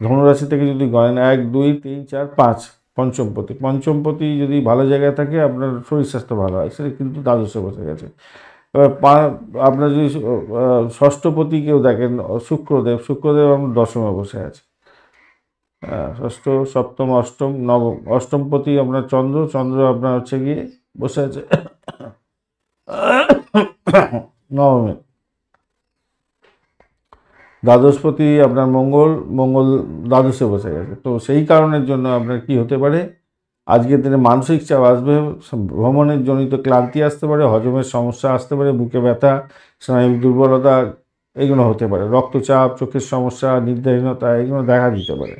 ধনুরাশি থেকে যদি গণেন 1 2 3 4 5 পঞ্চমপতি যদি ভালো জায়গায় থাকে আপনার শরীর স্বাস্থ্য ভালো হয়, সেটা কিন্তু দ্বাদশে বসে গেছে। এবার আপনার যদি ষষ্ঠপতি কেউ দেখেন শুক্রদেব আপনার দশমে বসে আছে, ষষ্ঠ সপ্তম অষ্টম নবম, অষ্টমপতি আপনার চন্দ্র আপনার হচ্ছে গিয়ে বসে আছে নবমে, দ্বাদশপতি আপনার মঙ্গল দ্বাদশে বসে গেছে। তো সেই কারণের জন্য আপনার কি হতে পারে, আজকের দিনে মানসিক চাপ আসবে, ভ্রমণের জনিত ক্লান্তি আসতে পারে, হজমের সমস্যা আসতে পারে, বুকে ব্যথা, স্নায়বিক দুর্বলতা এগুলো হতে পারে, রক্তচাপ, চোখের সমস্যা, নিদ্রাহীনতা এগুলো দেখা দিতে পারে,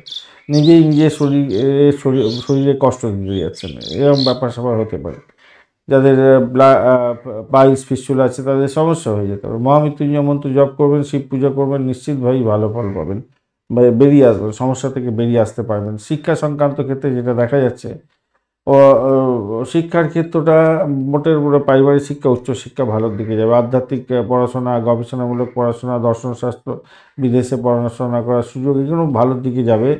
নিজের শরীরে কষ্ট দিতে যাচ্ছেন, এরকম ব্যাপার স্যাপার হতে পারে। যাদের পাইলস ফিস্টুলা আছে তাদের সমস্যা হয়ে যেতে পারে। মহামৃত্যুঞ্জয় মন্ত্র জপ করবেন, শিব পূজা করবেন, নিশ্চিতভাবেই ভালো ফল পাবেন, বেরিয়ে আসবেন, সমস্যা থেকে বেরিয়ে আসতে পারবেন। শিক্ষা সংক্রান্ত ক্ষেত্রে যেটা দেখা যাচ্ছে, ও শিক্ষার ক্ষেত্রটা মোটের উপরে পারিবারিক শিক্ষা, উচ্চশিক্ষা ভালোর দিকে যাবে, আধ্যাত্মিক পড়াশোনা, গবেষণামূলক পড়াশোনা, দর্শনশাস্ত্র, বিদেশে পড়াশোনা করার সুযোগ এগুলো ভালোর দিকে যাবে।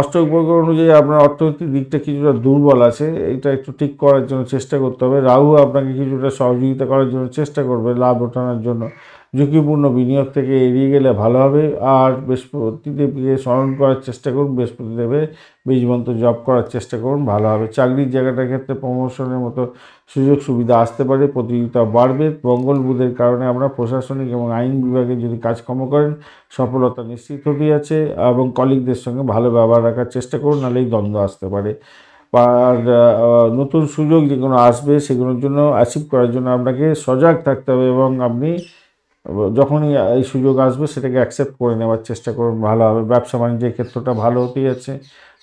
অষ্টক বর্গ অনুযায়ী আপনার অর্থনৈতিক দিকটা কিছুটা দুর্বল আছে, এটা একটু ঠিক করার জন্য চেষ্টা করতে হবে। রাহু আপনাকে কিছুটা সহযোগিতা করার জন্য চেষ্টা করবে লাভ ওঠানোর জন্য, ঝুঁকিপূর্ণ বিনিয়োগ থেকে এড়িয়ে গেলে ভালো হবে। আর বৃহস্পতিদেবকে স্মরণ করার চেষ্টা করুন, বৃহস্পতিদেবের বীজ মন্ত্র জপ করার চেষ্টা করুন, ভালো হবে। চাকরির জায়গাটার ক্ষেত্রে প্রমোশনের মতো সুযোগ সুবিধা আসতে পারে, প্রতিযোগিতা বাড়বে। মঙ্গল বুধের কারণে আমরা প্রশাসনিক এবং আইন বিভাগে যদি কাজকর্ম করেন সফলতা নিশ্চিত হতে আছে, এবং কলিগদের সঙ্গে ভালো ব্যবহার রাখার চেষ্টা করুন, নাহলেই দ্বন্দ্ব আসতে পারে। আর নতুন সুযোগ যেগুলো আসবে সেগুলোর জন্য অ্যাচিভ করার জন্য আপনাকে সজাগ থাকতে হবে, এবং আপনি যখনই এই সুযোগ আসবে সেটাকে অ্যাকসেপ্ট করে নেওয়ার চেষ্টা করুন, ভালো হবে। ব্যবসা বাণিজ্যের ক্ষেত্রটা ভালো হতে যাচ্ছে,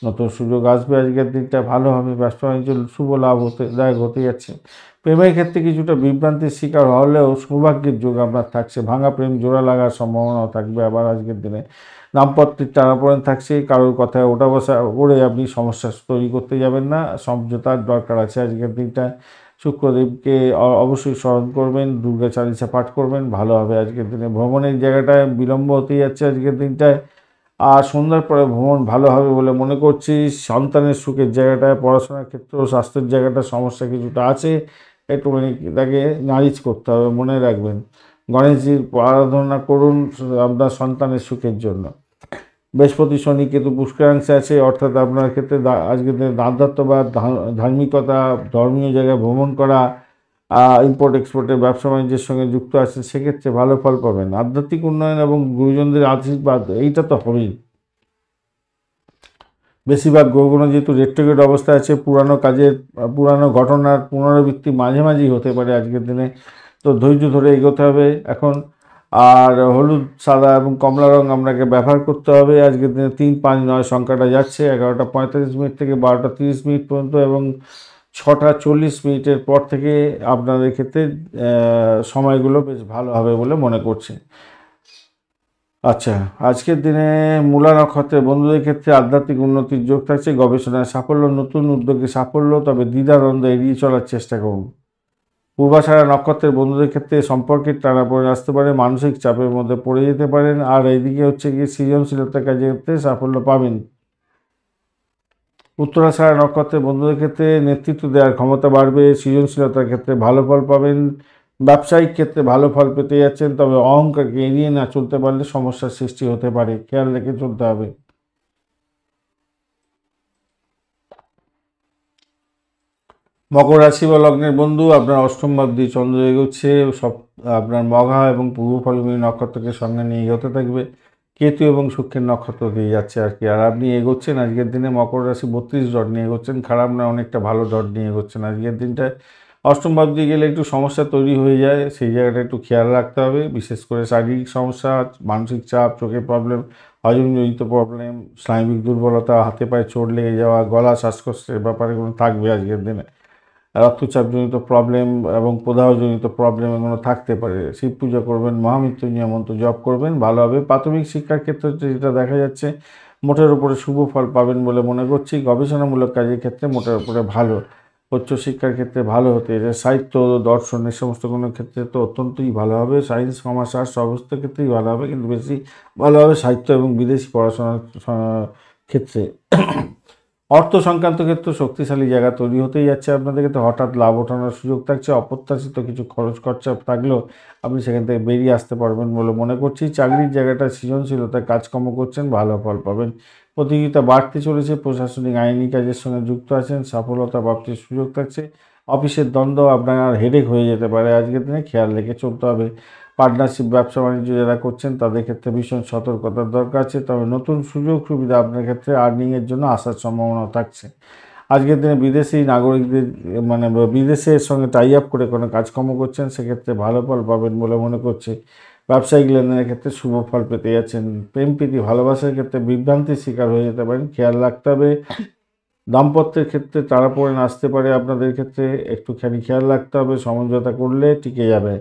নতুন সুযোগ আসবে, আজকের দিনটা ভালো হবে, ব্যবসা বাণিজ্য শুভ লাভ দায়ক হতে যাচ্ছে। প্রেমের ক্ষেত্রে কিছুটা বিভ্রান্তির শিকার হলেও সৌভাগ্যের যোগ আপনার থাকছে, ভাঙা প্রেম জোড়া লাগার সম্ভাবনাও থাকবে। আবার আজকের দিনে দাম্পত্যের টানাপোড়েন থাকছে, কারোর কথায় ওঠা বসা করে আপনি সমস্যা তৈরি করতে যাবেন না, সমঝোতার দরকার আছে আজকের দিনটা। শুক্রদেবকে অবশ্যই স্মরণ করবেন, দুর্গা চালিসা পাঠ করবেন, ভালো হবে আজকের দিনে। ভ্রমণের জায়গাটায় বিলম্ব হতেই যাচ্ছে আজকের দিনটায়, আর সন্ধ্যার পরে ভ্রমণ ভালো হবে বলে মনে করছি। সন্তানের সুখের জায়গাটায়, পড়াশোনার ক্ষেত্রেও স্বাস্থ্যের জায়গাটা সমস্যা কিছুটা আছে, একটুখানি তাকে নারিজ করতে হবে, মনে রাখবেন। গণেশজির আরাধনা করুন আপনার সন্তানের সুখের জন্য। বৃহস্পতি শনি কেতু পুষ্করাংশে আছে, অর্থাৎ আপনার ক্ষেত্রে আজকের দিনে আধ্যাত্মবাদ, ধার্মিকতা, ধর্মীয় জায়গায় ভ্রমণ করা, ইম্পোর্ট এক্সপোর্টের ব্যবসা বাণিজ্যের সঙ্গে যুক্ত আছেন, সেক্ষেত্রে ভালো ফল পাবেন। আধ্যাত্মিক উন্নয়ন এবং গুরুজনদের আশীর্বাদ এইটা তো হবেই। বেশিরভাগ গ্রহগুলো যেহেতু রেট্রোগেট অবস্থায় আছে, পুরানো ঘটনার পুনরাবৃত্তি মাঝে মাঝেই হতে পারে আজকের দিনে, তো ধৈর্য ধরে এগোতে হবে এখন। আর হলুদ, সাদা এবং কমলা রং আপনাকে ব্যবহার করতে হবে আজকের দিনে। 3 5 9 সংখ্যাটা যাচ্ছে 11টা 45 মিনিট থেকে 12টা 30 মিনিট পর্যন্ত, এবং 6টা 40 মিনিটের পর থেকে আপনাদের ক্ষেত্রে সময়গুলো বেশ ভালো হবে বলে মনে করছি। আচ্ছা, আজকের দিনে মূলা নক্ষত্রের বন্ধুদের ক্ষেত্রে আধ্যাত্মিক উন্নতির যোগ থাকছে, গবেষণায় সাফল্য, নতুন উদ্যোগে সাফল্য, তবে দ্বিধাদ্বন্দ্ব এড়িয়ে চলার চেষ্টা করুন। পূর্বাষাঢ়া নক্ষত্রের বন্ধুদের ক্ষেত্রে সম্পর্কের টানাপোড়েন আসতে পারে, মানসিক চাপের মধ্যে পড়ে যেতে পারেন, আর এইদিকে হচ্ছে গিয়ে সৃজনশীলতার কাজে ক্ষেত্রে সাফল্য পাবেন। উত্তরাষাঢ়া নক্ষত্রের বন্ধুদের ক্ষেত্রে নেতৃত্ব দেওয়ার ক্ষমতা বাড়বে, সৃজনশীলতার ক্ষেত্রে ভালো ফল পাবেন, ব্যবসায়িক ক্ষেত্রে ভালো ফল পেতে যাচ্ছেন। তবে অহংকারকে এড়িয়ে না চলতে পারলে সমস্যার সৃষ্টি হতে পারে, খেয়াল রেখে চলতে হবে। মকর রাশি বা লগ্নের বন্ধু, আপনার অষ্টম ভাব দিয়ে চন্দ্র এগোচ্ছে, সব আপনার মঘা এবং পূর্ব ফাল্গুনী নক্ষত্রকে সঙ্গে নিয়ে এগোতে থাকবে। কেতু এবং শুক্রের নক্ষত্র দিয়ে যাচ্ছে আর কি। আর আপনি এগোচ্ছেন আজকের দিনে মকর রাশি 32 ডট নিয়ে এগোচ্ছেন, খারাপ না, অনেকটা ভালো ডট নিয়ে এগোচ্ছেন আজকের দিনটায়। অষ্টম ভাব দিয়ে গেলে একটু সমস্যা তৈরি হয়ে যায়, সেই জায়গাটা একটু খেয়াল রাখতে হবে, বিশেষ করে শারীরিক সমস্যা, মানসিক চাপ, চোখের প্রবলেম, হজমজনিত প্রবলেম, স্নায়বিক দুর্বলতা, হাতে পায়ে চোট লেগে যাওয়া, গলা শ্বাসকষ্টের ব্যাপারগুলো থাকবে আজকের দিনে। রক্তচাপজনিত প্রবলেম এবং প্রদাহজনিত প্রবলেম এগুলো থাকতে পারে। শিব পূজা করবেন, মহামৃত্যুঞ্জয় মন্ত্র জপ করবেন, ভালো হবে। প্রাথমিক শিক্ষার ক্ষেত্রে যেটা দেখা যাচ্ছে, মোটের উপরে শুভ ফল পাবেন বলে মনে করছি। গবেষণামূলক কাজের ক্ষেত্রে মোটের উপরে ভালো, উচ্চশিক্ষার ক্ষেত্রে ভালো হতে যায়। সাহিত্য, দর্শন, এই সমস্ত কোনো ক্ষেত্রে তো অত্যন্তই ভালো হবে। সায়েন্স, কমার্স, আর্টস সমস্ত ক্ষেত্রেই ভালো হবে, কিন্তু বেশি ভালো হবে সাহিত্য এবং বিদেশি পড়াশোনার ক্ষেত্রে। অর্থ সংক্রান্ত ক্ষেত্রে শক্তিশালী জায়গা তৈরি হতেই যাচ্ছে আপনাদের ক্ষেত্রে। হঠাৎ লাভ ওঠানোর সুযোগ থাকছে, অপ্রত্যাশিত কিছু খরচ খরচা থাকলেও আপনি সেখান থেকে বেরিয়ে আসতে পারবেন বলে মনে করছি। চাকরির জায়গাটা সৃজনশীলতায় কাজকর্ম করছেন, ভালো ফল পাবেন। প্রতিযোগিতা বাড়তে চলেছে, প্রশাসনিক আইনি কাজের সঙ্গে যুক্ত আছেন, সফলতা প্রাপ্তির সুযোগ থাকছে। অফিসের দ্বন্দ্ব আপনার হেডেক হয়ে যেতে পারে আজকের দিনে, খেয়াল রেখে চলতে হবে। পার্টনারশিপ ব্যবসা বাণিজ্য যারা করছেন তাদের ক্ষেত্রে ভীষণ সতর্কতার দরকার আছে, তবে নতুন সুযোগ সুবিধা আপনার ক্ষেত্রে আর্নিংয়ের জন্য আসার সম্ভাবনা থাকছে। আজকের দিনে বিদেশি নাগরিকদের মানে বিদেশের সঙ্গে টাই আপ করে কোনো কাজকর্ম করছেন, সেক্ষেত্রে ভালো ফল পাবেন বলে মনে করছি। ব্যবসায়িক লেনদেনের ক্ষেত্রে শুভ ফল পেতে যাচ্ছেন। প্রেম প্রীতি ভালোবাসার ক্ষেত্রে বিভ্রান্তির শিকার হয়ে যেতে পারেন, খেয়াল রাখতে হবে। দাম্পত্যের ক্ষেত্রে টানাপোড়েন আসতে পারে আপনাদের ক্ষেত্রে, একটুখানি খেয়াল রাখতে হবে, সমঝোতা করলে টিকে যাবে।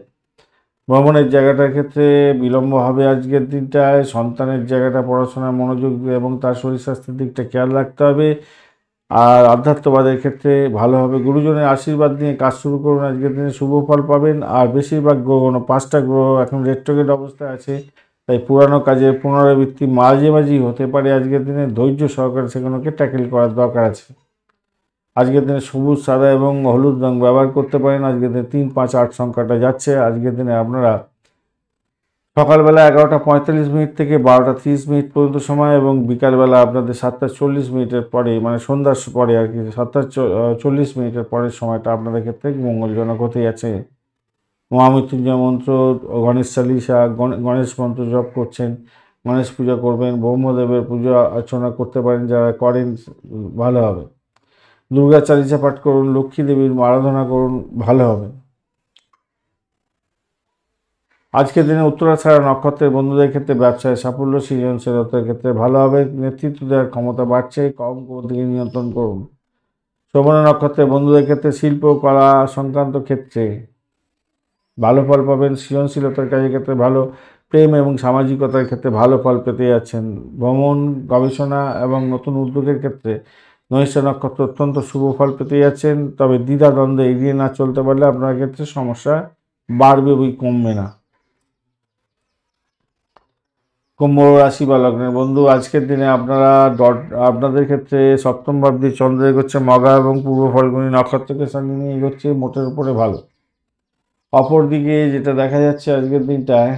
ভ্রমণের জায়গাটার ক্ষেত্রে বিলম্ব হবে আজকের দিনটায়। সন্তানের জায়গাটা পড়াশোনায় মনোযোগ এবং তার শরীর স্বাস্থ্যের দিকটা খেয়াল রাখতে হবে। আর আধ্যাত্মবাদের ক্ষেত্রে ভালো হবে। গুরুজনের আশীর্বাদ নিয়ে কাজ শুরু করুন, আজকের দিনে শুভ ফল পাবেন। আর বেশিরভাগ গ্রহ, 5টা গ্রহ এখন রেট্রোগেট অবস্থায় আছে, তাই পুরানো কাজের পুনরাবৃত্তি মাঝে মাঝেই হতে পারে। আজকের দিনে ধৈর্য সহকারে সেগুলোকে ট্যাকেল করার দরকার আছে। আজকের দিনে সবুজ, সাদা এবং হলুদ রং ব্যবহার করতে পারেন। আজকের দিনে 3, 5, 8 সংখ্যাটা যাচ্ছে। আজকের দিনে আপনারা সকালবেলা 11টা 45 মিনিট থেকে 12টা 30 মিনিট পর্যন্ত সময়, এবং বিকালবেলা আপনাদের 7টা 40 মিনিটের পরে, মানে সন্ধ্যার পরে আর কি, 7টা 40 মিনিটের পরের সময়টা আপনাদের ক্ষেত্রে মঙ্গলজনক হতে যাচ্ছে। মহামৃত্যুঞ্জয় মন্ত্র, গণেশ চালিসা, গণেশ মন্ত্র জপ করছেন, গণেশ পূজা করবেন, ব্রহ্মদেবের পূজা অর্চনা করতে পারেন, যারা করেন ভালো হবে। দুর্গা চালিসা পাঠ করুন, লক্ষ্মী দেবীর আরাধনা করুন, ভালো হবে। আজকের দিনে উত্তরাষাঢ়া নক্ষত্রের বন্ধুদের ক্ষেত্রে ব্যবসায় সাফল্য, সৃজনশীলতার ক্ষেত্রে ভালো হবে। নেতৃত্ব দেওয়ার ক্ষমতা বাড়ছে, কম গতিকে নিয়ন্ত্রণ করুন। শ্রবণ নক্ষত্রের বন্ধুদের ক্ষেত্রে শিল্প, কলা সংক্রান্ত ক্ষেত্রে ভালো ফল পাবেন। সৃজনশীলতার কাজের ক্ষেত্রে ভালো, প্রেম এবং সামাজিকতার ক্ষেত্রে ভালো ফল পেতে যাচ্ছেন। ভ্রমণ, গবেষণা এবং নতুন উদ্যোগের ক্ষেত্রে নৈশা নক্ষত্র অত্যন্ত শুভ ফল পেতে যাচ্ছেন। তবে দ্বিধাদ্বন্দ্ব এড়িয়ে না চলতে পারলে আপনার ক্ষেত্রে সমস্যা বাড়বে, বই কমবে না। কুম্ভ রাশি বা লগ্নের বন্ধু, আজকের দিনে আপনাদের ক্ষেত্রে সপ্তম ভাব দিয়ে চন্দ্র এগোচ্ছে, মঘা এবং পূর্ব ফাল্গুনী নক্ষত্রকে সঙ্গে নিয়ে এগোচ্ছে, মোটের উপরে ভালো। অপরদিকে যেটা দেখা যাচ্ছে আজকের দিনটায়,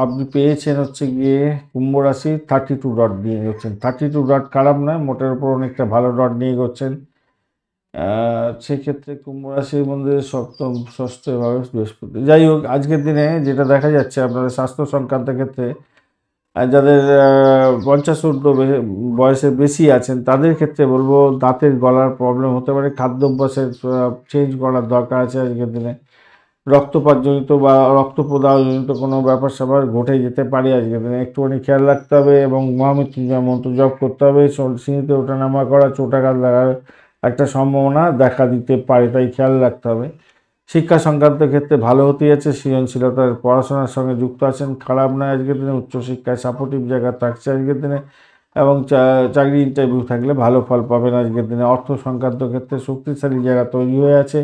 আপনি পেয়েছেন হচ্ছে গিয়ে কুম্ভ রাশি 32 ডট নিয়ে এগোচ্ছেন। 32 ডট খারাপ নয়, মোটের উপর অনেকটা ভালো ডট নিয়ে এগোচ্ছেন। সেক্ষেত্রে কুম্ভ রাশির মধ্যে সপ্তম ষষ্ঠ ভাবে বৃহস্পতি। যাই হোক, আজকের দিনে যেটা দেখা যাচ্ছে আপনাদের স্বাস্থ্য সংক্রান্ত ক্ষেত্রে, যাদের 50 ঊর্ধ্ব বয়সের বেশি আছেন তাদের ক্ষেত্রে বলবো দাঁতের গলার প্রবলেম হতে পারে, খাদ্যাভ্যাসের চেঞ্জ করার দরকার আছে আজকের দিনে। রক্তপাতজনিত বা রক্তপ্রদাহজনিত কোনো ব্যাপার স্যাপার ঘটে যেতে পারে আজকের দিনে, একটুখানি খেয়াল রাখতে হবে। এবং মহামৃত্যুঞ্জয় মন্ত্র জপ করতে হবে। সিঁড়িতে ওঠানামা করা, চোটাঘাত লাগার একটা সম্ভাবনা দেখা দিতে পারে, তাই খেয়াল রাখতে হবে। শিক্ষা সংক্রান্ত ক্ষেত্রে ভালো হতে যাচ্ছে, সৃজনশীলতার পড়াশোনার সঙ্গে যুক্ত আছেন, খারাপ নয় আজকের দিনে। উচ্চশিক্ষায় সাপোর্টিভ জায়গা থাকছে আজকের দিনে, এবং চাকরি ইন্টারভিউ থাকলে ভালো ফল পাবেন আজকের দিনে। অর্থ সংক্রান্ত ক্ষেত্রে শক্তিশালী জায়গা তৈরি হয়ে আছে,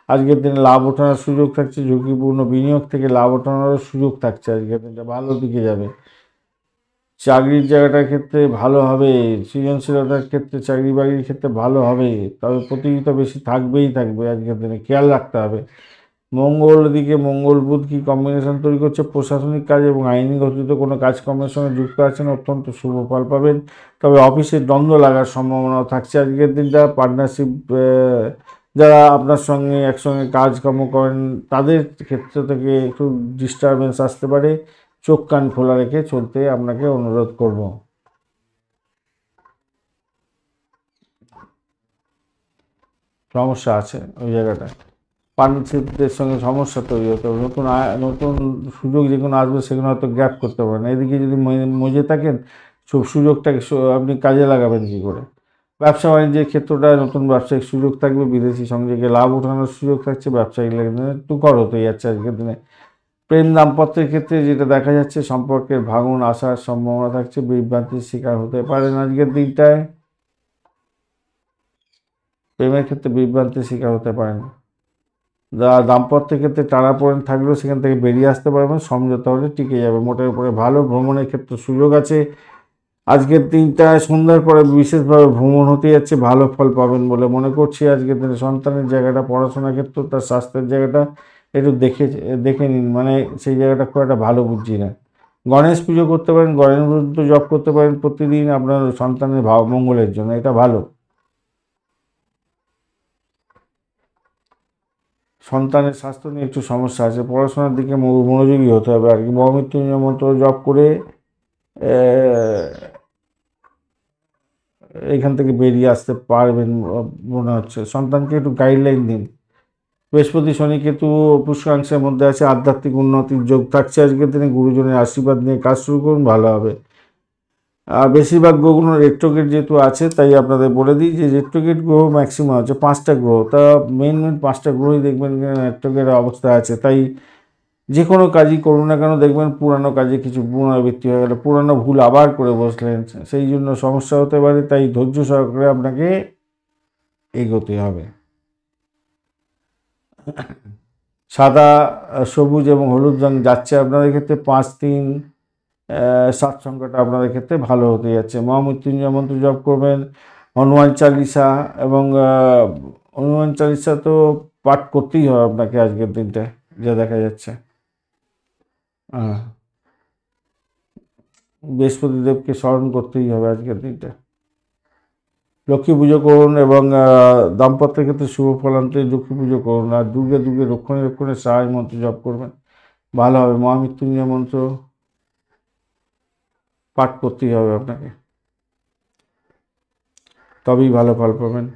আজকের দিনে লাভ ওঠানোর সুযোগ থাকছে। ঝুঁকিপূর্ণ বিনিয়োগ থেকে লাভ ওঠানোর সুযোগ থাকছে, আজকের দিনটা ভালো দিকে যাবে। চাকরির জায়গাটার ক্ষেত্রে ভালো হবে, সৃজনশীলতার ক্ষেত্রে চাকরি বাকরির ক্ষেত্রে ভালো হবে, তবে প্রতিযোগিতা বেশি থাকবেই থাকবে আজকের দিনে, খেয়াল রাখতে হবে। মঙ্গল দিকে মঙ্গল বুধ কি কম্বিনেশন তৈরি করছে, প্রশাসনিক কাজ এবং আইনি গঠিত কোনো কাজকর্মের সঙ্গে যুক্ত আছেন, অত্যন্ত শুভ ফল পাবেন। তবে অফিসে দ্বন্দ্ব লাগার সম্ভাবনাও থাকছে আজকের দিনটা। পার্টনারশিপ যারা আপনার সঙ্গে একসঙ্গে কাজকর্ম করেন তাদের ক্ষেত্র থেকে একটু ডিস্টারবেন্স আসতে পারে, চোখ কান খোলা রেখে চলতে আপনাকে অনুরোধ করব। সমস্যা আছে ওই জায়গাটায়, পার্টনারশিপদের সঙ্গে সমস্যা তৈরি হতে হবে, নতুন সুযোগ যেগুলো আসবে সেগুলো হয়তো গ্র্যাব করতে পারেন। এদিকে যদি মজে থাকেন সব সুযোগটাকে আপনি কাজে লাগাবেন কী করে। ব্যবসা বাণিজ্যের ক্ষেত্রটায় নতুন ব্যবসায়িক সুযোগ থাকবে, বিদেশি সংযোগে লাভ ওঠানোর সুযোগ থাকছে, ব্যবসায়িক লেনদেনে তুখর হতে যাচ্ছে আজকের দিনে। প্রেম দাম্পত্যের ক্ষেত্রে যেটা দেখা যাচ্ছে, সম্পর্কের ভাঙন আসার সম্ভাবনা থাকছে, বিভ্রান্তির শিকার হতে পারেন আজকের দিনটায়। প্রেমের ক্ষেত্রে বিভ্রান্তির শিকার হতে পারেন। দাম্পত্যের ক্ষেত্রে টানাপোড়েন থাকলেও সেখান থেকে বেরিয়ে আসতে পারবেন, সমঝোতা হলে টিকে যাবে। মোটের উপরে ভালো, ভ্রমণের ক্ষেত্রে সুযোগ আছে আজকের দিনটায়। সন্ধ্যার পরে বিশেষভাবে ভ্রমণ হতে যাচ্ছে, ভালো ফল পাবেন বলে মনে করছি আজকের দিনে। সন্তানের জায়গাটা, পড়াশোনার ক্ষেত্রে তার স্বাস্থ্যের জায়গাটা একটু দেখে নিন, মানে সেই জায়গাটা খুব একটা ভালো বুঝছি না। গণেশ পুজো করতে পারেন, গণেশ মন্ত্র জপ করতে পারেন প্রতিদিন আপনার সন্তানের মঙ্গলের জন্য, এটা ভালো। সন্তানের স্বাস্থ্য নিয়ে একটু সমস্যা আছে, পড়াশোনার দিকে মনোযোগী হতে হবে আর কি। মহামৃত্যুঞ্জয় মন্ত্র জপ করে এখান থেকে বেরিয়ে আসতে পারবেন মনে হচ্ছে। সন্তানকে একটু গাইডলাইন দিন। বৃহস্পতি শনি কেতু পুষ্করাংশের মধ্যে আছে, আধ্যাত্মিক উন্নতির যোগ থাকছে আজকের দিনে। গুরুজনের আশীর্বাদ নিয়ে কাজ শুরু করুন, ভালো হবে। আর বেশিরভাগ গ্রহগুলো রেট্রোগেট যেহেতু আছে, তাই আপনাদের বলে দিই যে রেট্রোগেট গ্রহ ম্যাক্সিমাম আছে 5টা গ্রহ, তা মেন 5টা গ্রহই দেখবেন রেট্রোগেট অবস্থা আছে। তাই যে কোনো কাজই করুন না কেন দেখবেন পুরানো কাজে কিছু পুনরাবৃত্তি হয়ে গেল, পুরানো ভুল আবার করে বসলেন, সেই জন্য সমস্যা হতে পারে। তাই ধৈর্য সহকারে আপনাকে এগোতে হবে। সাদা, সবুজ এবং হলুদ রং যাচ্ছে আপনাদের ক্ষেত্রে। 5, 3, 7 সংখ্যাটা আপনাদের ক্ষেত্রে ভালো হতে যাচ্ছে। মহামৃত্যুঞ্জয় মন্ত্র জপ করবেন, হনুমান চালিসা এবং হনুমান চালিসা তো পাঠ করতেই হবে আপনাকে আজকের দিনটা, যা দেখা যাচ্ছে। বৃহস্পতি দেবকে স্মরণ করতেই হবে আজকের দিনটা। লক্ষ্মী পুজো করুন এবং দাম্পত্যের ক্ষেত্রে শুভ ফল আনতে লক্ষ্মী পুজো করুন। আর দুর্গে রক্ষণের সাহায্য মন্ত্র জপ করবেন, ভালো হবে। মহামৃত্যুঞ্জয় মন্ত্র পাঠ করতেই হবে আপনাকে, তবেই ভালো ফল পাবেন।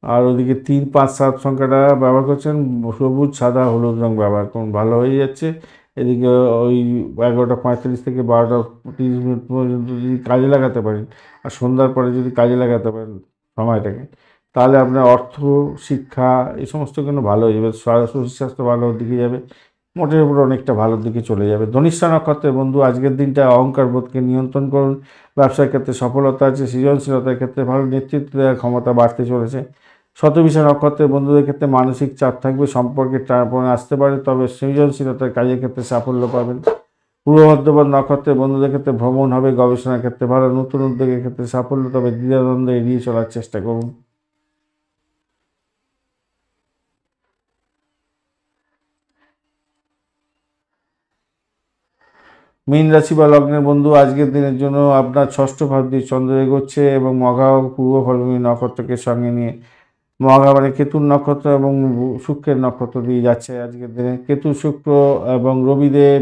আর ওদিকে 3, 5, 7 সংখ্যাটা ব্যবহার করছেন, সবুজ, সাদা, হলুদ রং ব্যবহার করুন, ভালো হয়ে যাচ্ছে। এদিকে ওই 11:45 থেকে 12:30 পর্যন্ত যদি কাজে লাগাতে পারেন, আর সন্ধ্যার পরে যদি কাজে লাগাতে পারেন সময়টাকে, তাহলে আপনার অর্থ, শিক্ষা এই সমস্ত কিন্তু ভালো হয়ে যাবে, শরীর স্বাস্থ্য ভালোর দিকে যাবে, মোটের উপর অনেকটা ভালোর দিকে চলে যাবে। ধনিষ্ঠা নক্ষত্রের বন্ধু আজকের দিনটা অহংকার বোধকে নিয়ন্ত্রণ করুন। ব্যবসার ক্ষেত্রে সফলতা আছে, সৃজনশীলতার ক্ষেত্রে ভালো, নেতৃত্ব দেওয়ার ক্ষমতা বাড়তে চলেছে। শতভিষা নক্ষত্রের বন্ধুদের ক্ষেত্রে মানসিক চাপ থাকবে, সম্পর্কের টানাপোড়েন আসতে পারে, তবে সৃজনশীলতার কাজের ক্ষেত্রে সাফল্য পাবেন। পূর্ব বর্ধমান নক্ষত্রের বন্ধুদের ক্ষেত্রে ভ্রমণ হবে, গবেষণার ক্ষেত্রে ভালো, নতুন উদ্যোগের ক্ষেত্রে সাফল্য, তবে দ্বিধাদ্বন্দ্ব এড়িয়ে চলার চেষ্টা করুন। মীন রাশি বা লগ্নের বন্ধু আজকের দিনের জন্য আপনার ষষ্ঠ ভাব দিয়ে চন্দ্র এগোচ্ছে এবং মঘা ও পূর্ব ফাল্গুনী নক্ষত্রকে সঙ্গে নিয়ে, মঘা মানে কেতুর নক্ষত্র এবং শুক্রের নক্ষত্র দিয়ে যাচ্ছে আজকের দিনে। কেতু, শুক্র এবং রবিদেব,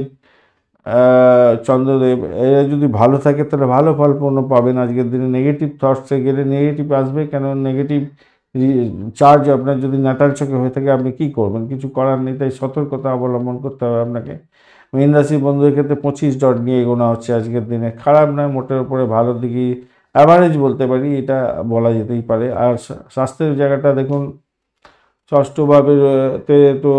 চন্দ্রদেব এরা যদি ভালো থাকে তাহলে ভালো ফলপূর্ণ পাবেন আজকের দিনে। নেগেটিভ থটসে গেলে নেগেটিভ আসবে, কেন নেগেটিভ চার্জ আপনার যদি নাটাল চোখে হয়ে থাকে আপনি কী করবেন, কিছু করার নেই। তাই সতর্কতা অবলম্বন করতে হবে আপনাকে। মীন রাশির বন্ধুদের ক্ষেত্রে 25 ডট নিয়ে এগোনো হচ্ছে আজকের দিনে, খারাপ নয়, মোটের উপরে ভালোর দিকে অ্যাভারেজ বলতে পারি, এটা বলা যেতেই পারে। আর স্বাস্থ্যের জায়গাটা দেখুন, ষষ্ঠভাবেতে তো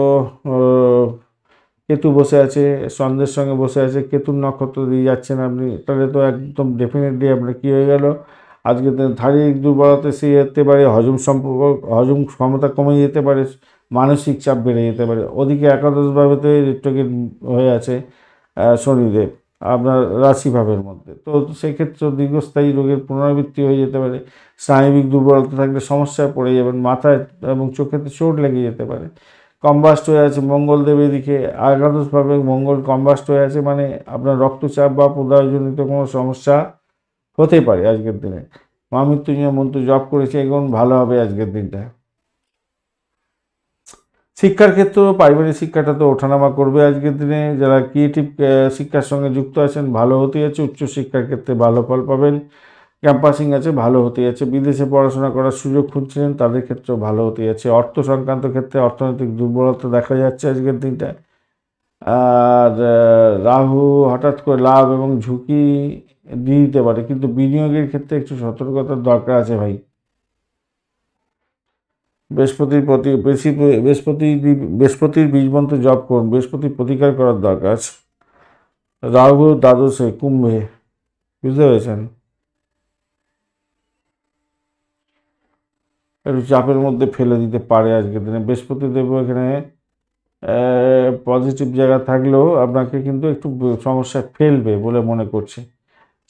কেতু বসে আছে, চন্দ্রের সঙ্গে বসে আছে, কেতুর নক্ষত্র দিয়ে যাচ্ছেন আপনি, তাহলে তো একদম ডেফিনেটলি আপনার কী হয়ে গেল, আজকে শারীরিক দুর্বলতা সে যেতে পারে, হজম ক্ষমতা কমে যেতে পারে, মানসিক চাপ বেড়ে যেতে পারে। ওদিকে একাদশভাবেতে রেট্রোগেট হয়ে আছে শনিদেব, আপনার রাশিভাবের মধ্যে। তো সেক্ষেত্রে দীর্ঘস্থায়ী রোগের পুনরাবৃত্তি হয়ে যেতে পারে। স্নায়বিক দুর্বলতা থাকলে সমস্যায় পড়ে যাবেন, মাথায় এবং চোখেতে চোট লেগে যেতে পারে। কম্বাস্ট হয়ে আছে মঙ্গলদেব এদিকে একাদশভাবে মঙ্গল কম্বাস্ট হয়ে আছে, মানে আপনার রক্তচাপ বা প্রদাহজনিত কোনো সমস্যা হতে পারে আজকের দিনে। মা মৃত্যুঞ্জয় মন্ত্র জপ করেছে, এগুলো ভালো হবে আজকের দিনটা। শিক্ষার ক্ষেত্রেও প্রাইমারি শিক্ষাটা তো ওঠানামা করবে আজকের দিনে। যারা ক্রিয়েটিভ শিক্ষার সঙ্গে যুক্ত আছেন ভালো হতে আছে, উচ্চশিক্ষার ক্ষেত্রে ভালো ফল পাবেন। ক্যাম্পাসিং আছে ভালো হতে যাচ্ছে, বিদেশে পড়াশোনা করার সুযোগ খুঁজছিলেন তাদের ক্ষেত্রেও ভালো হতে যাচ্ছে। অর্থ সংক্রান্ত ক্ষেত্রে অর্থনৈতিক দুর্বলতা দেখা যাচ্ছে আজকের দিনটা। আর রাহু হঠাৎ করে লাভ এবং ঝুঁকি দিয়ে দিতে পারে, কিন্তু বিনিয়োগের ক্ষেত্রে একটু সতর্কতার দরকার আছে ভাই। বৃহস্পতির প্রতি বৃহস্পতির বীজ মন্ত্র জপ করুন, বৃহস্পতির প্রতিকার করার দরকার আছে। রাহু দ্বাদশে কুম্ভে, বুঝতে পেরেছেন, একটু চাপের মধ্যে ফেলে দিতে পারে আজকের দিনে। বৃহস্পতি দেব এখানে পজিটিভ জায়গা থাকলেও আপনাকে কিন্তু একটু সমস্যায় ফেলবে বলে মনে করছে।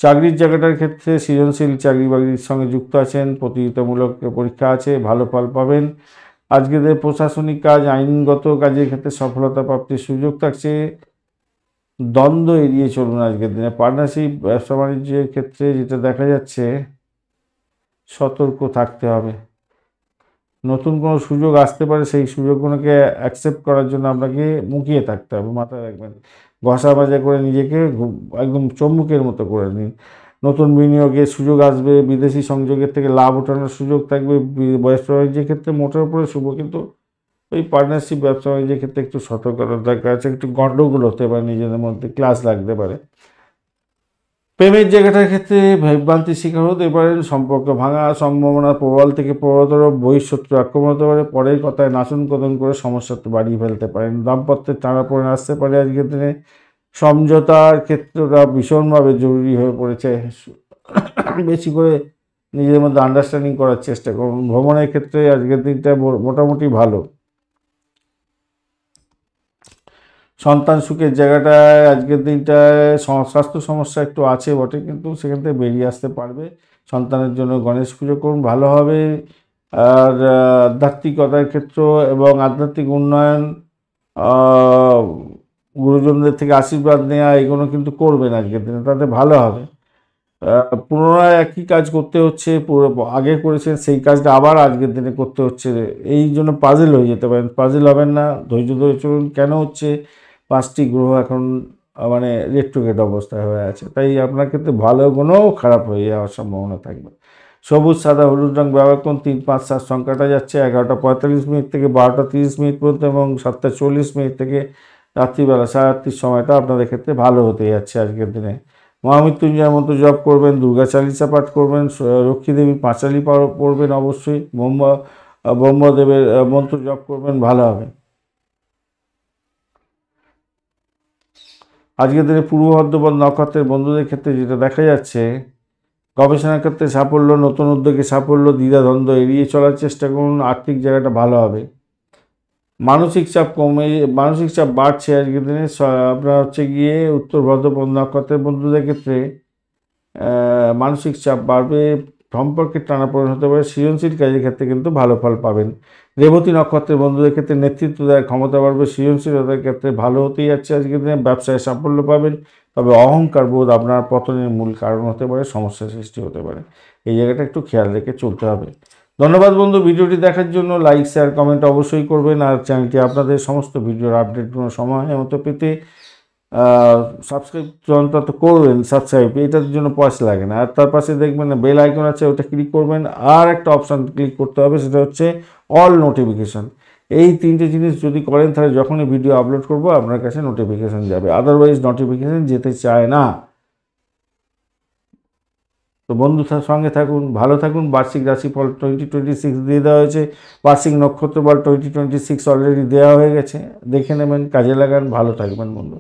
চাকরির জায়গাটার ক্ষেত্রে সৃজনশীল চাকরি বাকরির সঙ্গে যুক্ত আছেন, প্রতিযোগিতামূলক পরীক্ষা আছে, ভালো ফল পাবেন। আজকের প্রশাসনিক কাজ আইনগত কাজের ক্ষেত্রে সফলতা প্রাপ্তির সুযোগ থাকছে। দ্বন্দ্ব এড়িয়ে চলুন আজকের দিনে। পার্টনারশিপ ব্যবসা বাণিজ্যের ক্ষেত্রে যেটা দেখা যাচ্ছে, সতর্ক থাকতে হবে। নতুন কোনো সুযোগ আসতে পারে, সেই সুযোগগুলোকে অ্যাকসেপ্ট করার জন্য আপনাকে মুখিয়ে থাকতে হবে, মাথায় রাখবেন। ঘষা মাজা করে নিজেকে একদম চম্বুকের মতো করে নিন। নতুন বিনিয়োগের সুযোগ আসবে, বিদেশি সংযোগের থেকে লাভ ওঠানোর সুযোগ থাকবে। ব্যবসা বাণিজ্যের ক্ষেত্রে মোটের উপরে শুভ, কিন্তু ওই পার্টনারশিপ ব্যবসা বাণিজ্যের ক্ষেত্রে একটু সতর্কতার দরকার আছে। একটু গণ্ডগোল হতে পারে, নিজেদের মধ্যে ক্লাস লাগতে পারে। প্রেমের জায়গাটার ক্ষেত্রে বিভ্রান্তির শিকার হতে পারেন, সম্পর্ক ভাঙার সম্ভাবনা প্রবল থেকে প্রবলতর, বহিঃশত্রু আক্রমণ হতে পারে, পরের কথায় নাচন কদন করে সমস্যা বাড়িয়ে ফেলতে পারেন। দাম্পত্যের টানাপোড়েন আসতে পারে আজকের দিনে। সমঝোতার ক্ষেত্রটা ভীষণভাবে জরুরি হয়ে পড়েছে। বেশি করে নিজেদের মধ্যে আন্ডারস্ট্যান্ডিং করার চেষ্টা করুন। ভ্রমণের ক্ষেত্রে আজকের দিনটা মোটামুটি ভালো। সন্তান সুখের জায়গাটায় আজকের দিনটায় স্বাস্থ্য সমস্যা একটু আছে বটে, কিন্তু সেখান থেকে বেরিয়ে আসতে পারবে। সন্তানের জন্য গণেশ পুজো করুন, ভালো হবে। আর আধ্যাত্মিকতার ক্ষেত্র এবং আধ্যাত্মিক উন্নয়ন, গুরুজনদের থেকে আশীর্বাদ নেওয়া, এগুলো কিন্তু করবেন আজকের দিনে, তাতে ভালো হবে। পুনরায় একই কাজ করতে হচ্ছে, আগে করেছেন সেই কাজটা আবার আজকের দিনে করতে হচ্ছে, এই জন্য পাজেল হয়ে যেতে পারেন। পাজেল হবেন না, ধৈর্য ধরে চলুন। কেন হচ্ছে, 5টি গ্রহ এখন মানে রেট্রোগেট অবস্থায় হয়ে আছে, তাই আপনার ক্ষেত্রে ভালো গুণও খারাপ হয়ে যাওয়ার সম্ভাবনা থাকবে। সবুজ সাদা হলুদ রং ব্যবহার করুন। 3, 5, 7 সংখ্যাটা যাচ্ছে 11:45 থেকে 12:30 পর্যন্ত, এবং 7:40 থেকে রাত্রিবেলা 8:30 সময়টা আপনাদের ক্ষেত্রে ভালো হতে যাচ্ছে আজকের দিনে। মহামৃত্যুঞ্জয় মন্ত্র জপ করবেন, দুর্গা চালিসা পাঠ করবেন, লক্ষ্মী দেবীর পাঁচালি পড়বেন অবশ্যই, ব্রহ্মদেবের মন্ত্র জপ করবেন, ভালো হবে। আজকের দিনে পূর্ব ভাদ্রপদ নক্ষত্রের বন্ধুদের ক্ষেত্রে যেটা দেখা যাচ্ছে, গবেষণার ক্ষেত্রে সাফল্য, নতুন উদ্যোগে সাফল্য, দ্বিধাদ্বন্দ্ব এড়িয়ে চলার চেষ্টা করুন। আর্থিক জায়গাটা ভালো হবে। মানসিক চাপ বাড়ছে আজকের দিনে। আপনার হচ্ছে গিয়ে উত্তর ভাদ্রপদ নক্ষত্রের বন্ধুদের ক্ষেত্রে মানসিক চাপ বাড়বে, সম্পর্কের টানাপোড়েন হতে পারে। সৃজনশীল কাজের ক্ষেত্রে কিন্তু ভালো ফল পাবেন। রেবতী নক্ষত্রের বন্ধুদের ক্ষেত্রে নেতৃত্ব দেওয়ার ক্ষমতা বাড়বে, সৃজনশীলতার ক্ষেত্রে ভালো হতেই যাচ্ছে আজকের দিনে। ব্যবসায় সাফল্য পাবেন, তবে অহংকার বোধ আপনার পতনের মূল কারণ হতে পারে, সমস্যার সৃষ্টি হতে পারে। এই জায়গাটা একটু খেয়াল রেখে চলতে হবে। ধন্যবাদ বন্ধু, ভিডিওটি দেখার জন্য। লাইক শেয়ার কমেন্ট অবশ্যই করবেন। আর চ্যানেলটি আপনাদের সমস্ত ভিডিওর আপডেটগুলো সময় মতো পেতে সাবস্ক্রাইব অন্তত করবেন। সাবস্ক্রাইব এটার জন্য পয়সা লাগে না। আর তার পাশে দেখবেন বেল আইকন আছে, ওটা ক্লিক করবেন। আর একটা অপশান ক্লিক করতে হবে, সেটা হচ্ছে অল নোটিফিকেশান। এই 3টে জিনিস যদি করেন, তাহলে যখনই ভিডিও আপলোড করব আপনার কাছে নোটিফিকেশান যাবে, আদারওয়াইজ নোটিফিকেশান যেতে চায় না। তো বন্ধু সঙ্গে থাকুন, ভালো থাকুন। বার্ষিক রাশিফল 2026 দিয়ে দেওয়া হয়েছে, বার্ষিক নক্ষত্রফল 2026 অলরেডি দেওয়া হয়ে গেছে, দেখে নেবেন, কাজে লাগান, ভালো থাকবেন বন্ধু।